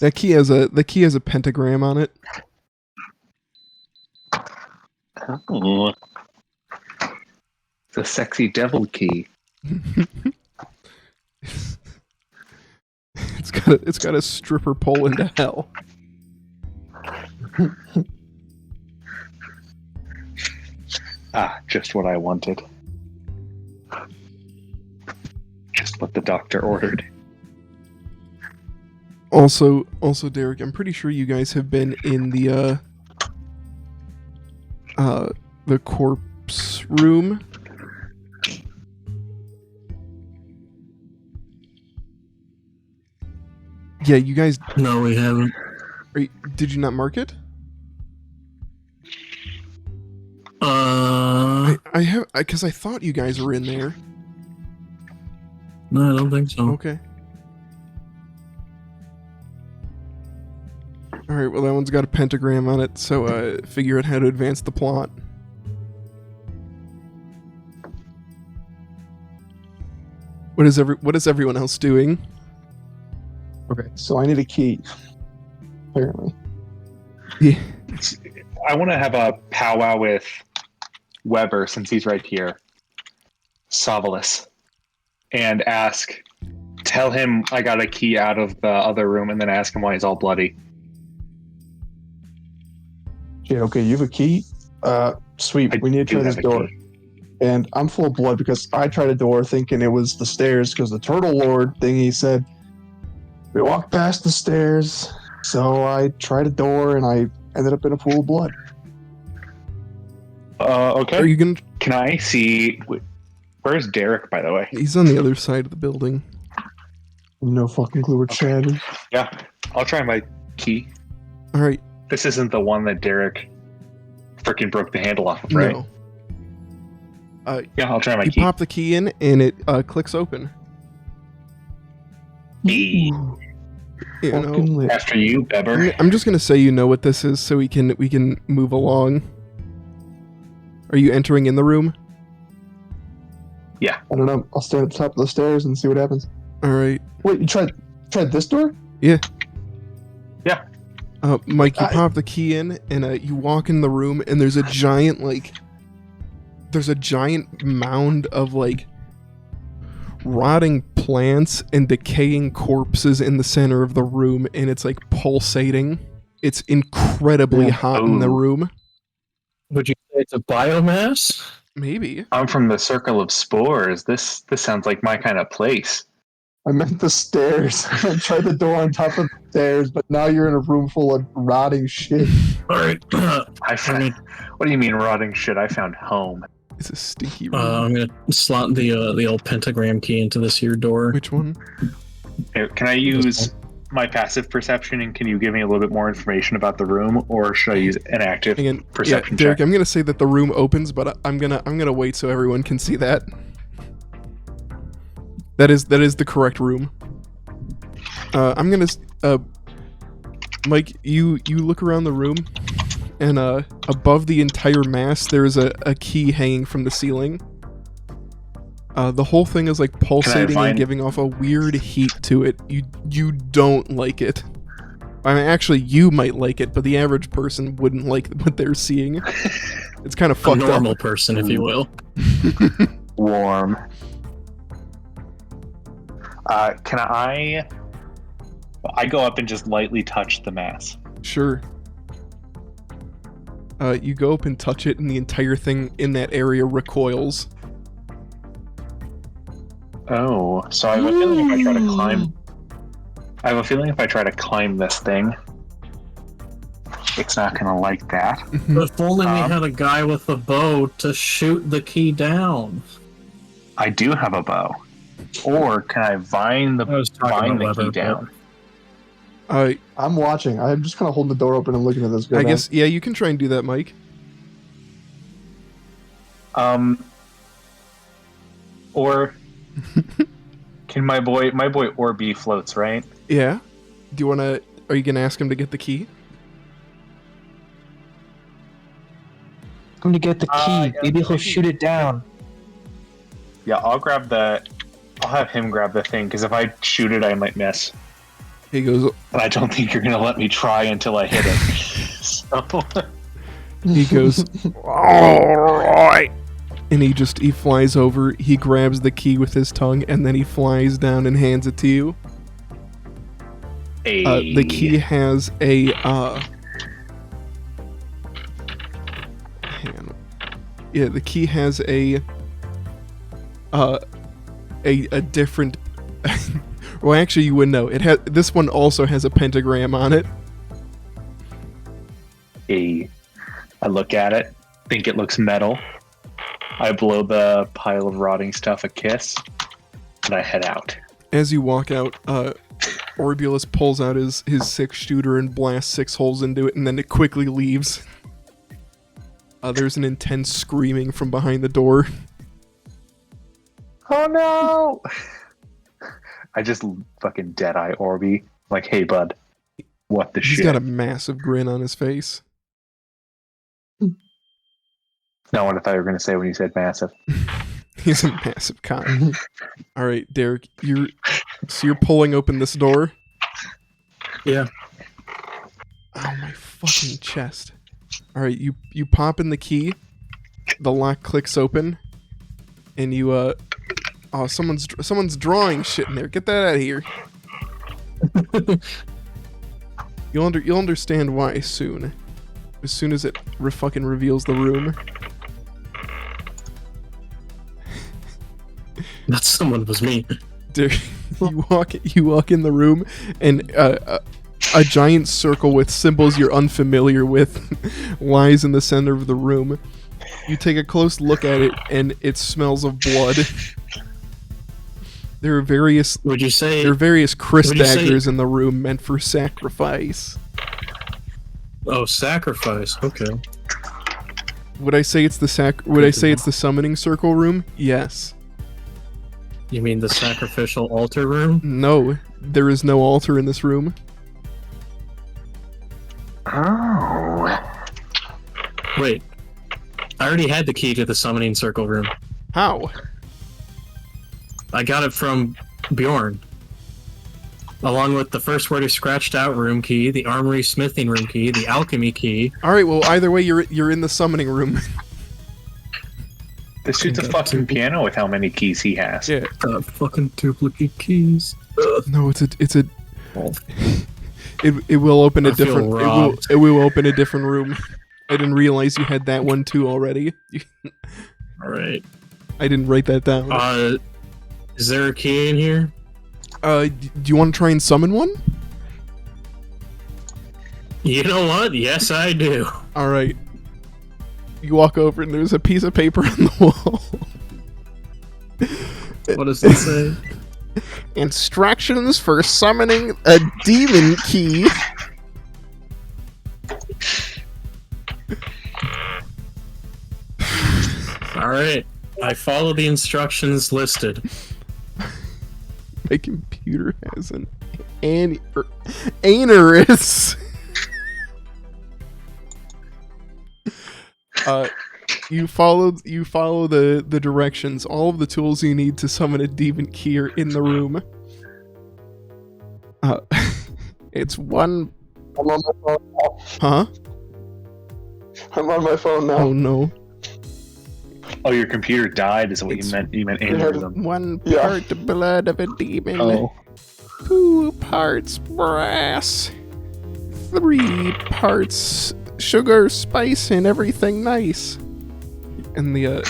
The key has a pentagram on it. Oh. It's a sexy devil key. It's got a stripper pole into hell. Ah, just what I wanted. Just what the doctor ordered. Also, Derek, I'm pretty sure you guys have been in the corpse room. Yeah, you guys. No, we haven't. Did you not mark it? because I thought you guys were in there. No, I don't think so. Okay. Alright, well that one's got a pentagram on it, so figure out how to advance the plot. What is everyone else doing? Okay, so I need a key. Apparently. Yeah. I want to have a powwow with Weber since he's right here. Savalis. And tell him I got a key out of the other room and then ask him why he's all bloody. Yeah, okay, you have a key? Sweet, we need to try this door. And I'm full of blood because I tried a door thinking it was the stairs because the Turtle Lord thingy said we walked past the stairs. So I tried a door and I ended up in a pool of blood. Okay. Are you gonna... Can I see... Where's Derek, by the way? He's on the other side of the building. No fucking clue where Chad is. Yeah, I'll try my key. Alright. This isn't the one that Derek freaking broke the handle off of, right? No. Yeah, I'll try my You key. pop the key in and it clicks open. Hey, You know, Fucking lit. after you, Beber. I'm just gonna say you know what this is so we can move along. Are you entering in the room? I don't know. I'll stand at the top of the stairs and see what happens. Alright. Wait, you tried this door? Mike, you pop the key in and you walk in the room and there's a giant mound of like rotting plants and decaying corpses in the center of the room, and it's like pulsating. It's incredibly hot in the Oh. room. Would you say it's a biomass? Maybe. I'm from the Circle of Spores. This sounds like my kind of place. I meant the stairs. I tried the door on top of the stairs, but now you're in a room full of rotting shit. All right. I found. What do you mean rotting shit? I found home. It's a stinky room. I'm gonna slot the old pentagram key into this here door. Which one? Here, can I use my passive perception, and can you give me a little bit more information about the room, or should I use an active Again, perception Derek, check? I'm gonna say that the room opens, but I'm gonna wait so everyone can see that. That is the correct room. I'm gonna Mike, you look around the room, and above the entire mass there is a key hanging from the ceiling. The whole thing is like pulsating and giving off a weird heat to it. You don't like it. I mean, actually, you might like it, but the average person wouldn't like what they're seeing. It's kind of A fucked normal up. person, if you will. Warm. Can I go up and just lightly touch the mass? Sure. You go up and touch it, and the entire thing in that area recoils. Oh, so I have a feeling if I try to climb... I have a feeling if I try to climb this thing, it's not going to like that. If only we had a guy with a bow to shoot the key down. I do have a bow. Or can I vine the I was talking about key Weber, down? I'm watching. I'm just kind of holding the door open and looking at this guy. I guess, yeah, you can try and do that, Mike. Or can my boy Orby floats, right? Yeah. Do you want to... Are you going to ask him to get the key? I'm to get the key. yeah. Maybe he'll shoot it down. Yeah, I'll have him grab the thing, because if I shoot it, I might miss. He goes... And I don't think you're going to let me try until I hit it. So... He goes... Alright! And he flies over, he grabs the key with his tongue, and then he flies down and hands it to you. The key has a, hang on. Yeah, the key has a different... Well, actually, you wouldn't know. This one also has a pentagram on it. I look at it, think it looks metal. I blow the pile of rotting stuff a kiss, and I head out. As you walk out, Orbulus pulls out his 6-shooter and blasts 6 holes into it, and then it quickly leaves. There's an intense screaming from behind the door. Oh no! I just fucking dead-eye Orby. Like, hey bud, what the He's shit? got a massive grin on his face. Not what I thought you were going to say when you said massive. He's a massive cock. All right, Derek, you're pulling open this door. Yeah. Oh, my fucking chest. All right, you pop in the key. The lock clicks open, and you oh, someone's drawing shit in there. Get that out of here. You'll understand why soon. As soon as it fucking reveals the room. That someone was me. Derek, you walk in the room, and a giant circle with symbols you're unfamiliar with lies in the center of the room. You take a close look at it, and it smells of blood. There are various Chris daggers in the room meant for sacrifice. Oh, sacrifice. Okay. Would I say it's the summoning circle room? Yes. You mean the sacrificial altar room? No, there is no altar in this room. Oh. Wait. I already had the key to the summoning circle room. How? I got it from Bjorn. Along with the first word is scratched out room key, the armory smithing room key, the alchemy key. Alright, well either way you're in the summoning room. This dude's a fucking piano with how many keys he has. Yeah. Fucking duplicate keys. No, it's a Oh. it will open a I feel different robbed. it will open a different room. I didn't realize you had that one too already. Alright. I didn't write that down. Is there a key in here? Do you want to try and summon one? You know what? Yes, I do. Alright. You walk over and there's a piece of paper on the wall. What does it say? Instructions for summoning a demon key. Alright. I follow the instructions listed. My computer has an aneurysm. You follow the directions. All of the tools you need to summon a demon key are in the room. It's one. I'm on my phone now. Huh? I'm on my phone now. Oh no. Oh, your computer died is what It's- you meant. You meant aneurysm. One Yeah. part blood of a demon. Oh. 2 parts brass. 3 parts sugar, spice, and everything nice. And the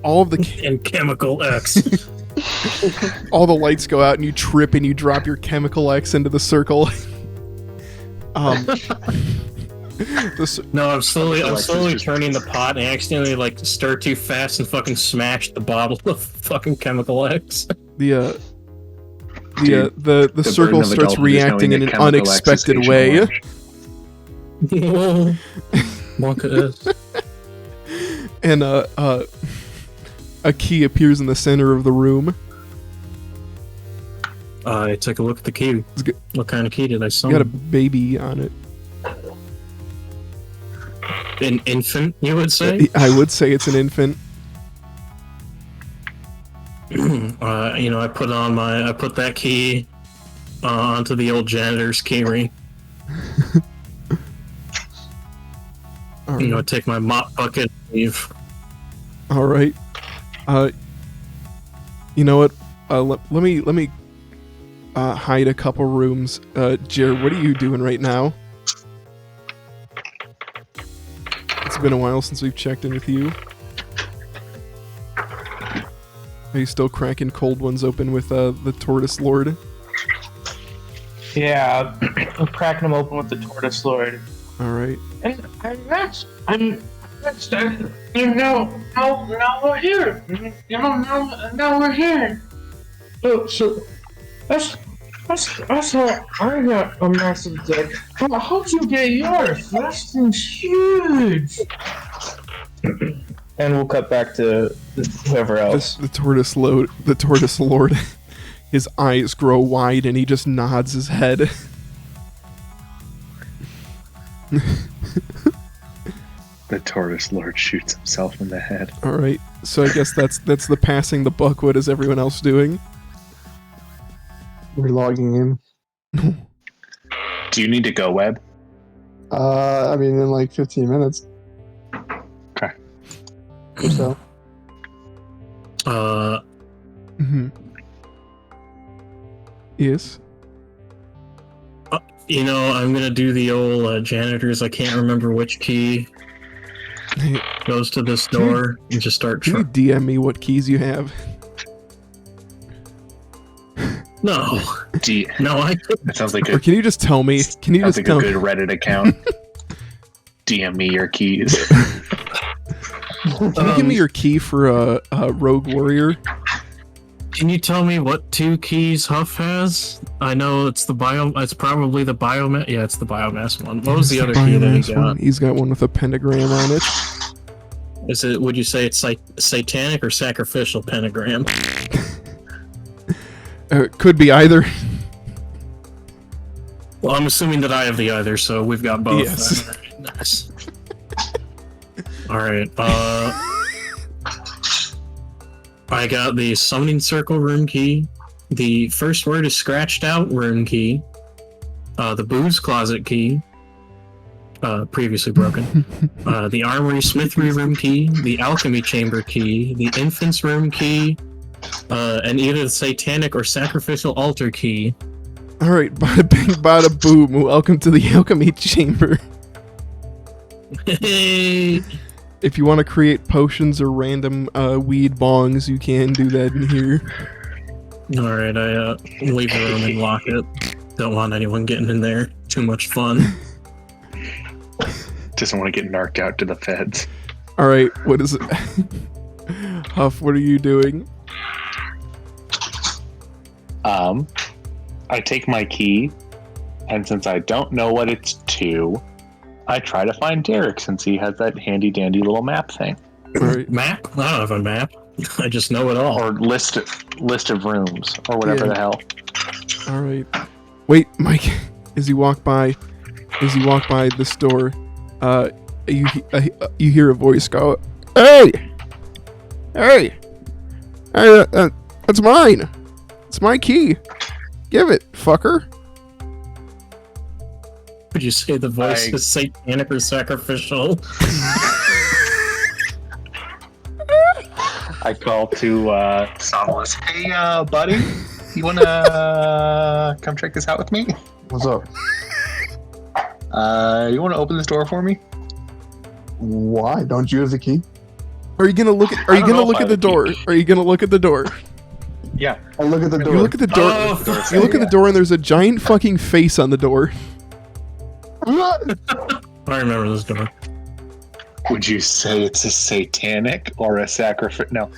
all of the And Chemical X. all the lights go out and you trip and you drop your chemical X into the circle. No, I'm slowly Just- turning the pot and I accidentally like stir too fast and fucking smash the bottle of fucking Chemical X. the Dude, the circle burden of starts adulthood is reacting knowing in that an chemical X is unexpected facial way. orange. Whoa. Wonka is. And a key appears in the center of the room. I took a look at the key. It's good. What kind of key did I It's got a summon? baby on it. An infant, you would say? I would say it's an infant. I put that key onto the old janitor's key ring. All I right. take my mop bucket and leave. All right. You know what? Let me hide a couple rooms. Jared, what are you doing right now? It's been a while since we've checked in with you. Are you still cracking cold ones open with the Tortoise Lord? Yeah, I'm cracking them open with the Tortoise Lord. All right. And now we're here. Now we're here. So that's I saw I got a massive dick. How'd you get yours? That thing's huge. And we'll cut back to whoever else. The tortoise lord, his eyes grow wide and he just nods his head. The tortoise lord shoots himself in the head. All right, so I guess that's the passing the buck. What is everyone else doing? We're logging in. Do you need to go, Webb? I mean, in like 15 minutes. Okay. Or so. Mm-hmm. Yes. You know, I'm gonna do the old janitors. I can't remember which key Hey, goes to this door and just start. can you DM me what keys you have? No, D. no, I. That sounds like Or can you just tell me? Can you sounds just like a tell good Reddit account. DM me your keys. Can you give me your key for a rogue warrior? Can you tell me what 2 keys Huff has? I know it's the bio. It's probably the biomass. Yeah, it's the biomass one. What was the other key that he Biomass got? one. He's got one with a pentagram on it. Is it? Would you say it's like satanic or sacrificial pentagram? Could be either. Well, I'm assuming that I have the either, so we've got both. Yes. Nice. All right. I got the summoning circle room key. The first word is scratched out room key. The booze closet key. Previously broken. The armory smithery room key. The alchemy chamber key. The infant's room key. And either the satanic or sacrificial altar key. All right, bada bing, bada boom. Welcome to the alchemy chamber. Hey! If you want to create potions or random weed bongs, you can do that in here. Alright, I leave the room and lock it. Don't want anyone getting in there. Too much fun. Doesn't want to get narked out to the feds. All right, what is it? Huff, what are you doing? I take my key, and since I don't know what it's to, I try to find Derek since he has that handy dandy little map thing. All right. Map? I don't have a map. I just know it all. Or list of rooms, or whatever Yeah. the hell. All right. Wait, Mike. As you walk by this door, you hear a voice go, "Hey, hey, that's mine. It's my key. Give it, fucker." Would you say the voice is satanic or sacrificial? I call to Somnolus. Hey, buddy, you wanna come check this out with me? What's up? You wanna open this door for me? Why? Don't you have the key? Are you gonna look at? Are you gonna look at the door? Are you gonna look at the door? Yeah. I'll look at the door. You look at the door. Oh, You look at the door, and there's a giant fucking face on the door. I remember this door. Would you say it's a satanic or a sacrifice? No.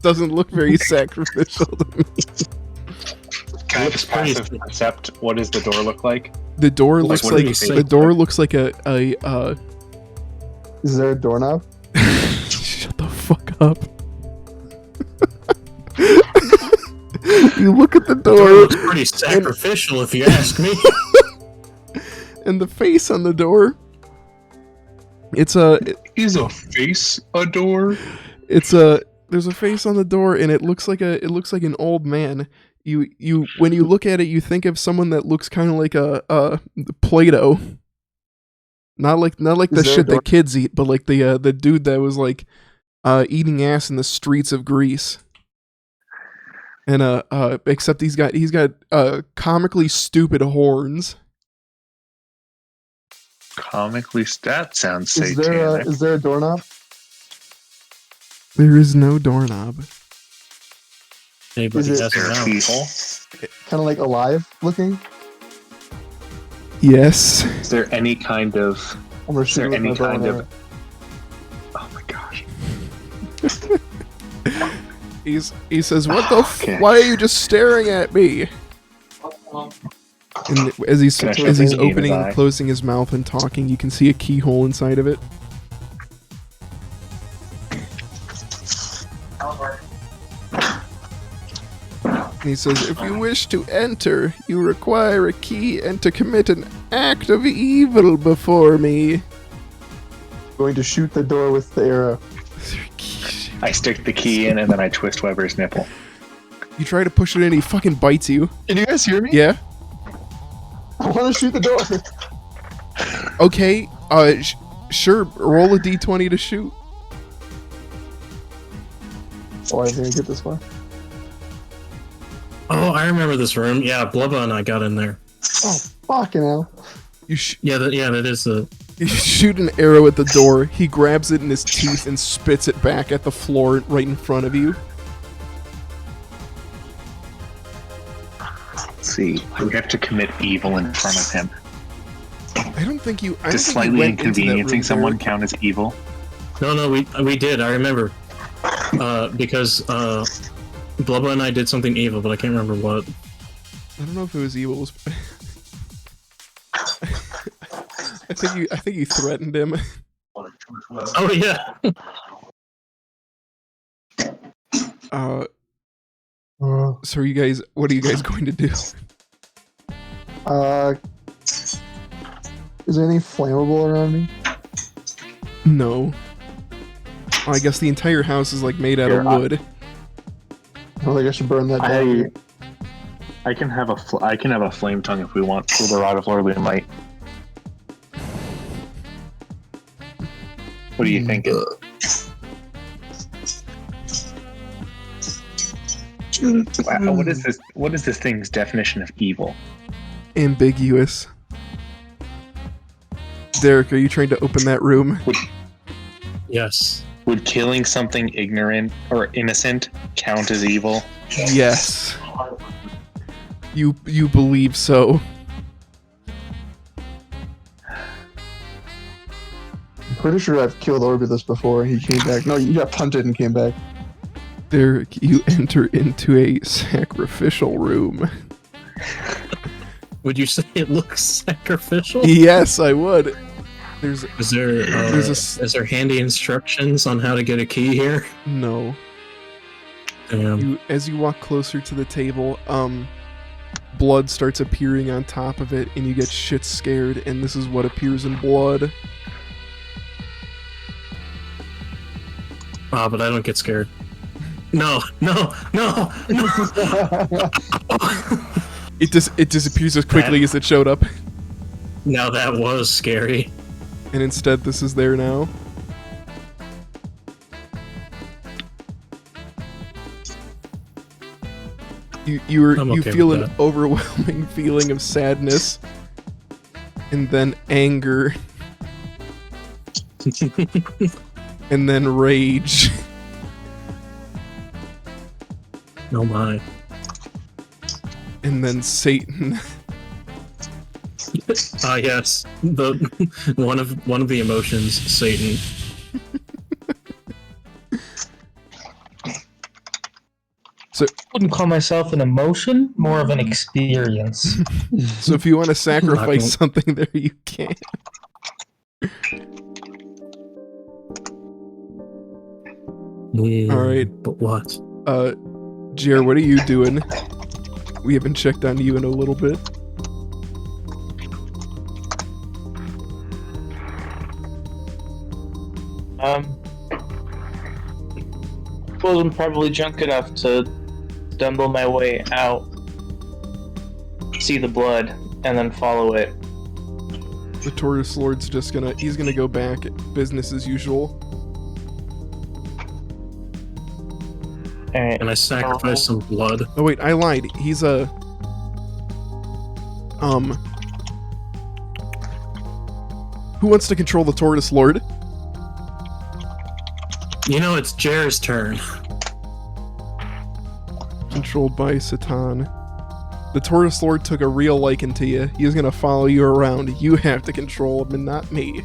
Doesn't look very sacrificial to me. Can I just passive percept? What does the door look like? The door Like, looks what do like you say? the door looks like a Is there a doorknob? Shut the fuck up. You look at the The door door, looks pretty sacrificial, if you ask me. and the face on the door. It's a. Is a face a door? It's a. There's a face on the door, and it looks like an old man. You when you look at it, you think of someone that looks kind of like a Play-Doh. Not like the Is there a shit door- that kids eat, but like the dude that was like eating ass in the streets of Greece. And except he's got comically stupid horns. Comically, that sounds Is satanic. there a doorknob? There is no doorknob. Anybody Is it- Is there a doesn't know. keyhole? Kind of like alive looking? Yes. Is there any kind of? I'm gonna Is there shoot with any my bow kind and of? Oh my gosh! He says, "What the? Okay. Why are you just staring at me?" And as he's Can I show the key in opening his and eye? closing his mouth and talking, you can see a keyhole inside of it. And he says, "If you wish to enter, you require a key and to commit an act of evil before me." Going to shoot the door with the arrow. I stick the key in and then I twist Weber's nipple. You try to push it in, he fucking bites you. Can you guys hear me? Yeah? I want to shoot the door. Okay, sure, roll a d20 to shoot. Oh, I didn't get this far. Oh, I remember this room. Yeah, Blubba and I got in there. Oh, fucking hell. Yeah, that is the. You shoot an arrow at the door, he grabs it in his teeth and spits it back at the floor right in front of you. Let's see. We have to commit evil in front of him. I don't think you. I don't Does think you slightly went into that inconveniencing room, someone Derek. count as evil? No, we did. I remember. Because Blubba and I did something evil, but I can't remember what. I don't know if it was evil. It was... I think you threatened him. Oh yeah. So are you guys? What are you guys going to do? Is there anything flammable around me? No. Well, I guess the entire house is like made out of Here, wood. I don't think I should burn that down. I can have a flame tongue if we want for the rod of lordly might. What are you thinking? Wow, what is this? What is this thing's definition of evil? Ambiguous. Derek, are you trying to open that room? Yes. Would killing something ignorant or innocent count as evil? Yes. You believe so. I'm pretty sure I've killed Orbulus before. He came back. No, you got punted and came back. Derek, you enter into a sacrificial room. Would you say it looks sacrificial? Yes, I would. There's Is there There's a s- is there handy instructions on how to get a key here? no. Damn. As you walk closer to the table, blood starts appearing on top of it, and you get shit scared. And this is what appears in blood. But I don't get scared. No. It disappears as quickly as it showed up, Now that was scary. and instead this is there now. You I'm okay feel with an that. overwhelming feeling of sadness, and then anger, and then rage. Oh my. And then Satan. Ah yes. The one of the emotions, Satan. Wouldn't call myself an emotion, more of an experience. So if you want to sacrifice Knocking- something there, you can. All right. But what? Jer, what are you doing? We haven't checked on you in a little bit. Suppose I'm probably drunk enough to stumble my way out, see the blood, and then follow it. The Tortoise Lord's just he's gonna go back business as usual. Alright. Can I sacrifice some blood? Oh wait, I lied. He's a who wants to control the Tortoise Lord? You know, it's Jer's turn. Controlled by Satan. The Tortoise Lord took a real liking to you. He's gonna follow you around. You have to control him and not me.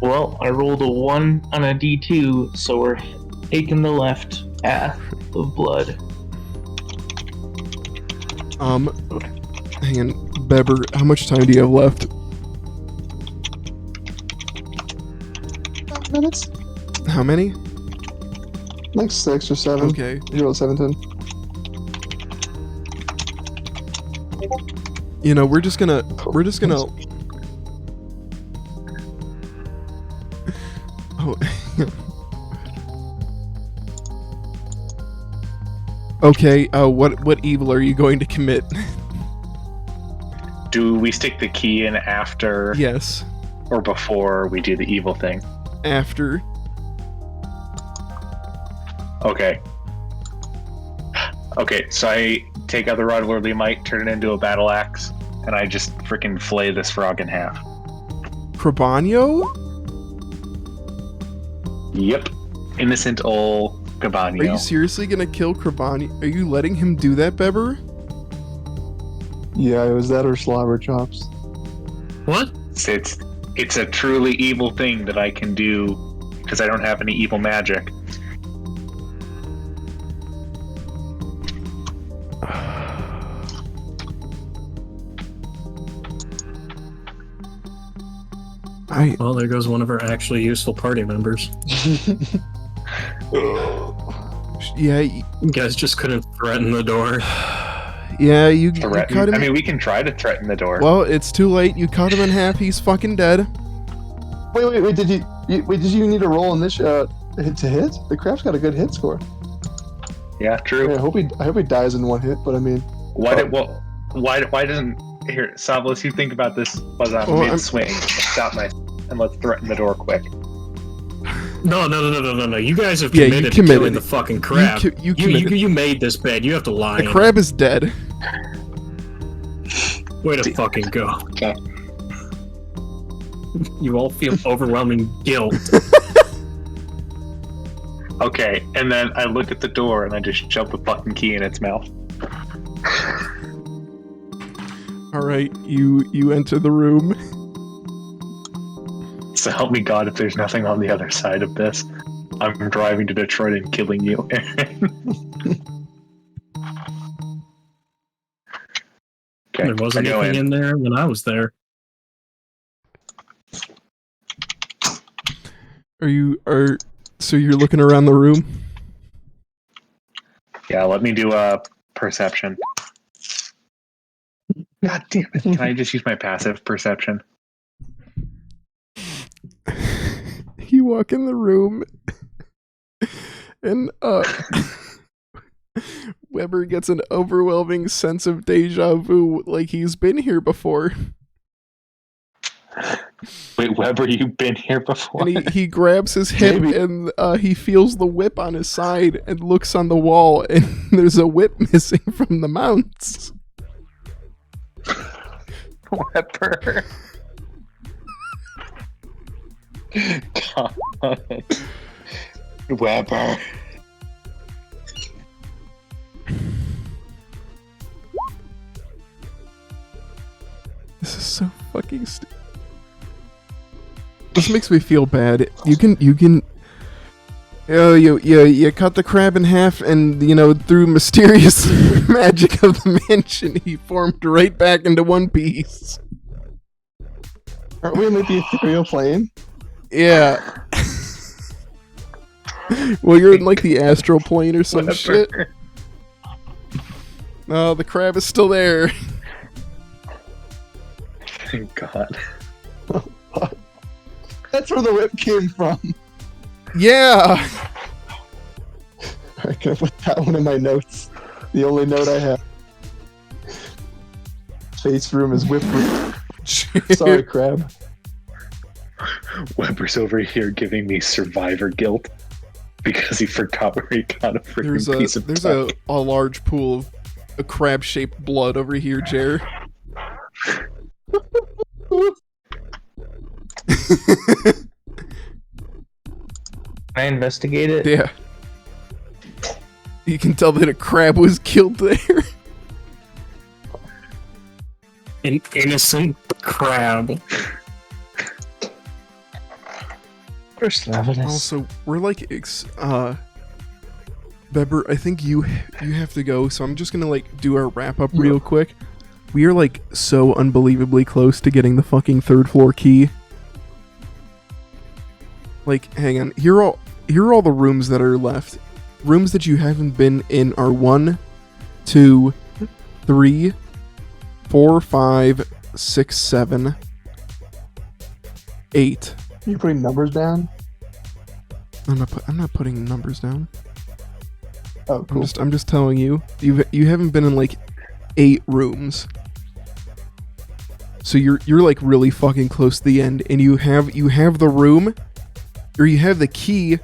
Well, I rolled a 1 on a D2, so we're taking the left path of blood. Hang on, Beber, how much time do you have left? 5 minutes? How many? Like 6 or 7. Okay. You roll 7, 10. You know, we're just gonna. Oh. Okay. What evil are you going to commit? Do we stick the key in after Yes. or before we do the evil thing? After. Okay. Okay, so I take out the Rod of Lordly Might, turn it into a battle axe, and I just freaking flay this frog in half. Crabano? Yep. Innocent ol' Are Cabanio. you seriously gonna kill Crabano? Are you letting him do that, Beber? Yeah, it was that or slobber chops. What? It's a truly evil thing that I can do because I don't have any evil magic. Well, there goes one of our actually useful party members. Yeah. You guys just couldn't threaten the door. Yeah, you cut him. I mean, we can try to threaten the door. Well, it's too late. You cut him in half. He's fucking dead. Wait, did you need a roll in this to hit? The crab's got a good hit score. Yeah, true. Yeah, I hope he dies in 1 hit, but I mean, Why doesn't here, Savlos, you think about this while I'm Well, mid-swing. Stop and let's threaten the door quick. No. You guys have Yeah, you committed to committed. killing the fucking crab. You committed. You made this bed. You have to lie. The crab is dead. Way to fucking go. Okay. You all feel overwhelming guilt. Okay, and then I look at the door and I just shove the fucking key in its mouth. All right, you enter the room. So help me God if there's nothing on the other side of this. I'm driving to Detroit and killing you. Okay, There wasn't I go anything in there when I was there. So you're looking around the room? Yeah, let me do a perception. God damn it. Can I just use my passive perception? You walk in the room and Weber gets an overwhelming sense of deja vu, like he's been here before. Wait, Weber, you've been here before? And he grabs his hip Maybe. and he feels the whip on his side and looks on the wall and there's a whip missing from the mounts. Weber. God. Weber. This is so fucking stupid. This makes me feel bad. You can you cut the crab in half and through mysterious magic of the mansion he formed right back into one piece. aren't we in like the ethereal plane? Yeah. Well, you're in like the astral plane or some shit. No, the crab is still there. Thank God. That's where the whip came from. Yeah. I can put that one in my notes. The only note I have. Face room is whip room. Sorry, crab. Weber's over here giving me survivor guilt because he forgot where he got a freaking piece of There's tech. a large pool of a crab-shaped blood over here, Jer. Can I investigate it? Yeah. You can tell that a crab was killed there. An innocent crab. First evidence. Also, we're like, Beber, I think you have to go, so I'm just gonna like do our wrap up real quick. We are like so unbelievably close to getting the fucking 3rd floor key. Like, hang on. Here are all the rooms that are left. Rooms that you haven't been in are 1, 2, 3, 4, 5, 6, 7, 8. Are you putting numbers down? I'm not putting numbers down. Oh, cool. I'm just telling you. You haven't been in like 8 rooms. So you're like really fucking close to the end, and you have the room, or you have the key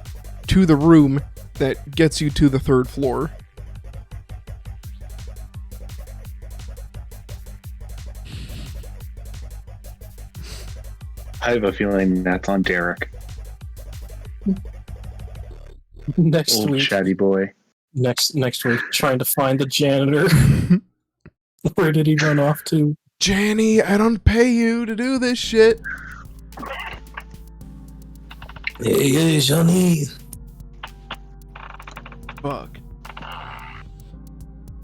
to the room that gets you to the 3rd floor. I have a feeling that's on Derek. Next Old week. chatty boy. Next week, trying to find the janitor. Where did he run off to? Janny, I don't pay you to do this shit. Hey, Johnny. Fuck.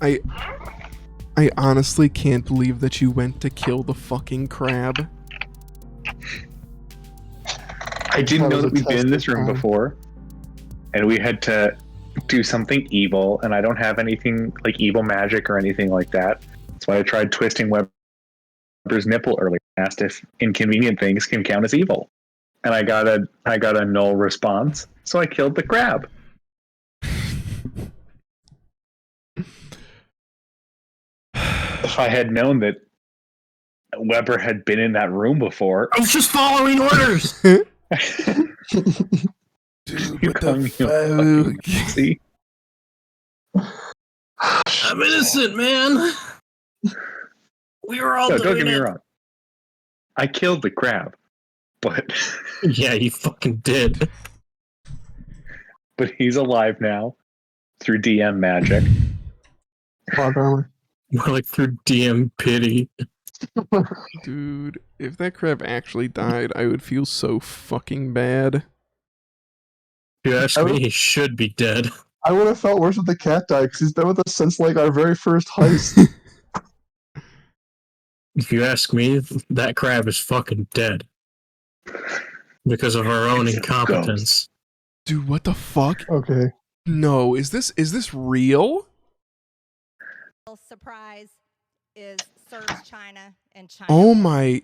I honestly can't believe that you went to kill the fucking crab. I didn't know was that a we'd been in this room time. before, and we had to do something evil, and I don't have anything like evil magic or anything like that. That's why I tried twisting Weber's nipple earlier. Asked if inconvenient things can count as evil, and I got a null response. So I killed the crab. If I had known that Weber had been in that room before, I was just following orders. Dude, you what call the me a fucking fuck? pussy. I'm innocent, man. We were all No, doing don't get me it. wrong. I killed the crab, but Yeah, you fucking did. but he's alive now through DM magic. Plot armor. More like through DM pity. Dude, if that crab actually died, I would feel so fucking bad. If you ask me, he should be dead. I would have felt worse if the cat died because he's been with us since like our very first heist. If you ask me, that crab is fucking dead. Because of our own It's a incompetence. Dude, what the fuck? Okay. No, is this real? Surprise is serves China and China. Oh my. You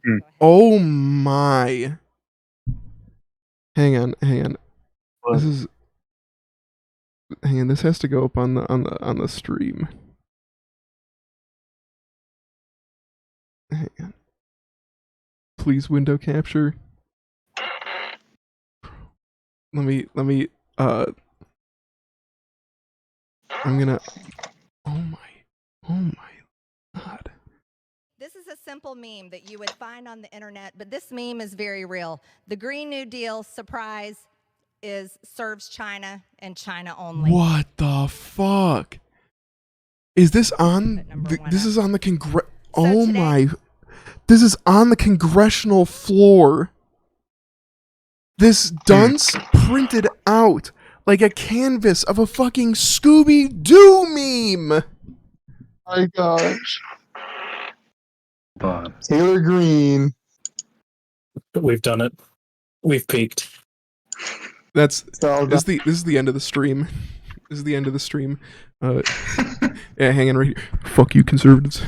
can go ahead. Oh my. Hang on. This is. Hang on. This has to go up on the stream. Hang on. Please window capture. Let me. I'm gonna. Oh my god. This is a simple meme that you would find on the internet, but this meme is very real. The Green New Deal surprise is serves China and China only. What the fuck? Is this on? Put number one This up. is on the So oh today- my! This is on the congressional floor. This dunce printed out like a canvas of a fucking Scooby-Doo meme. My gosh. But Taylor Green. We've done it. We've peaked. This So is the end of the stream. This is the end of the stream. Yeah, hang on right here. Fuck you, conservatives.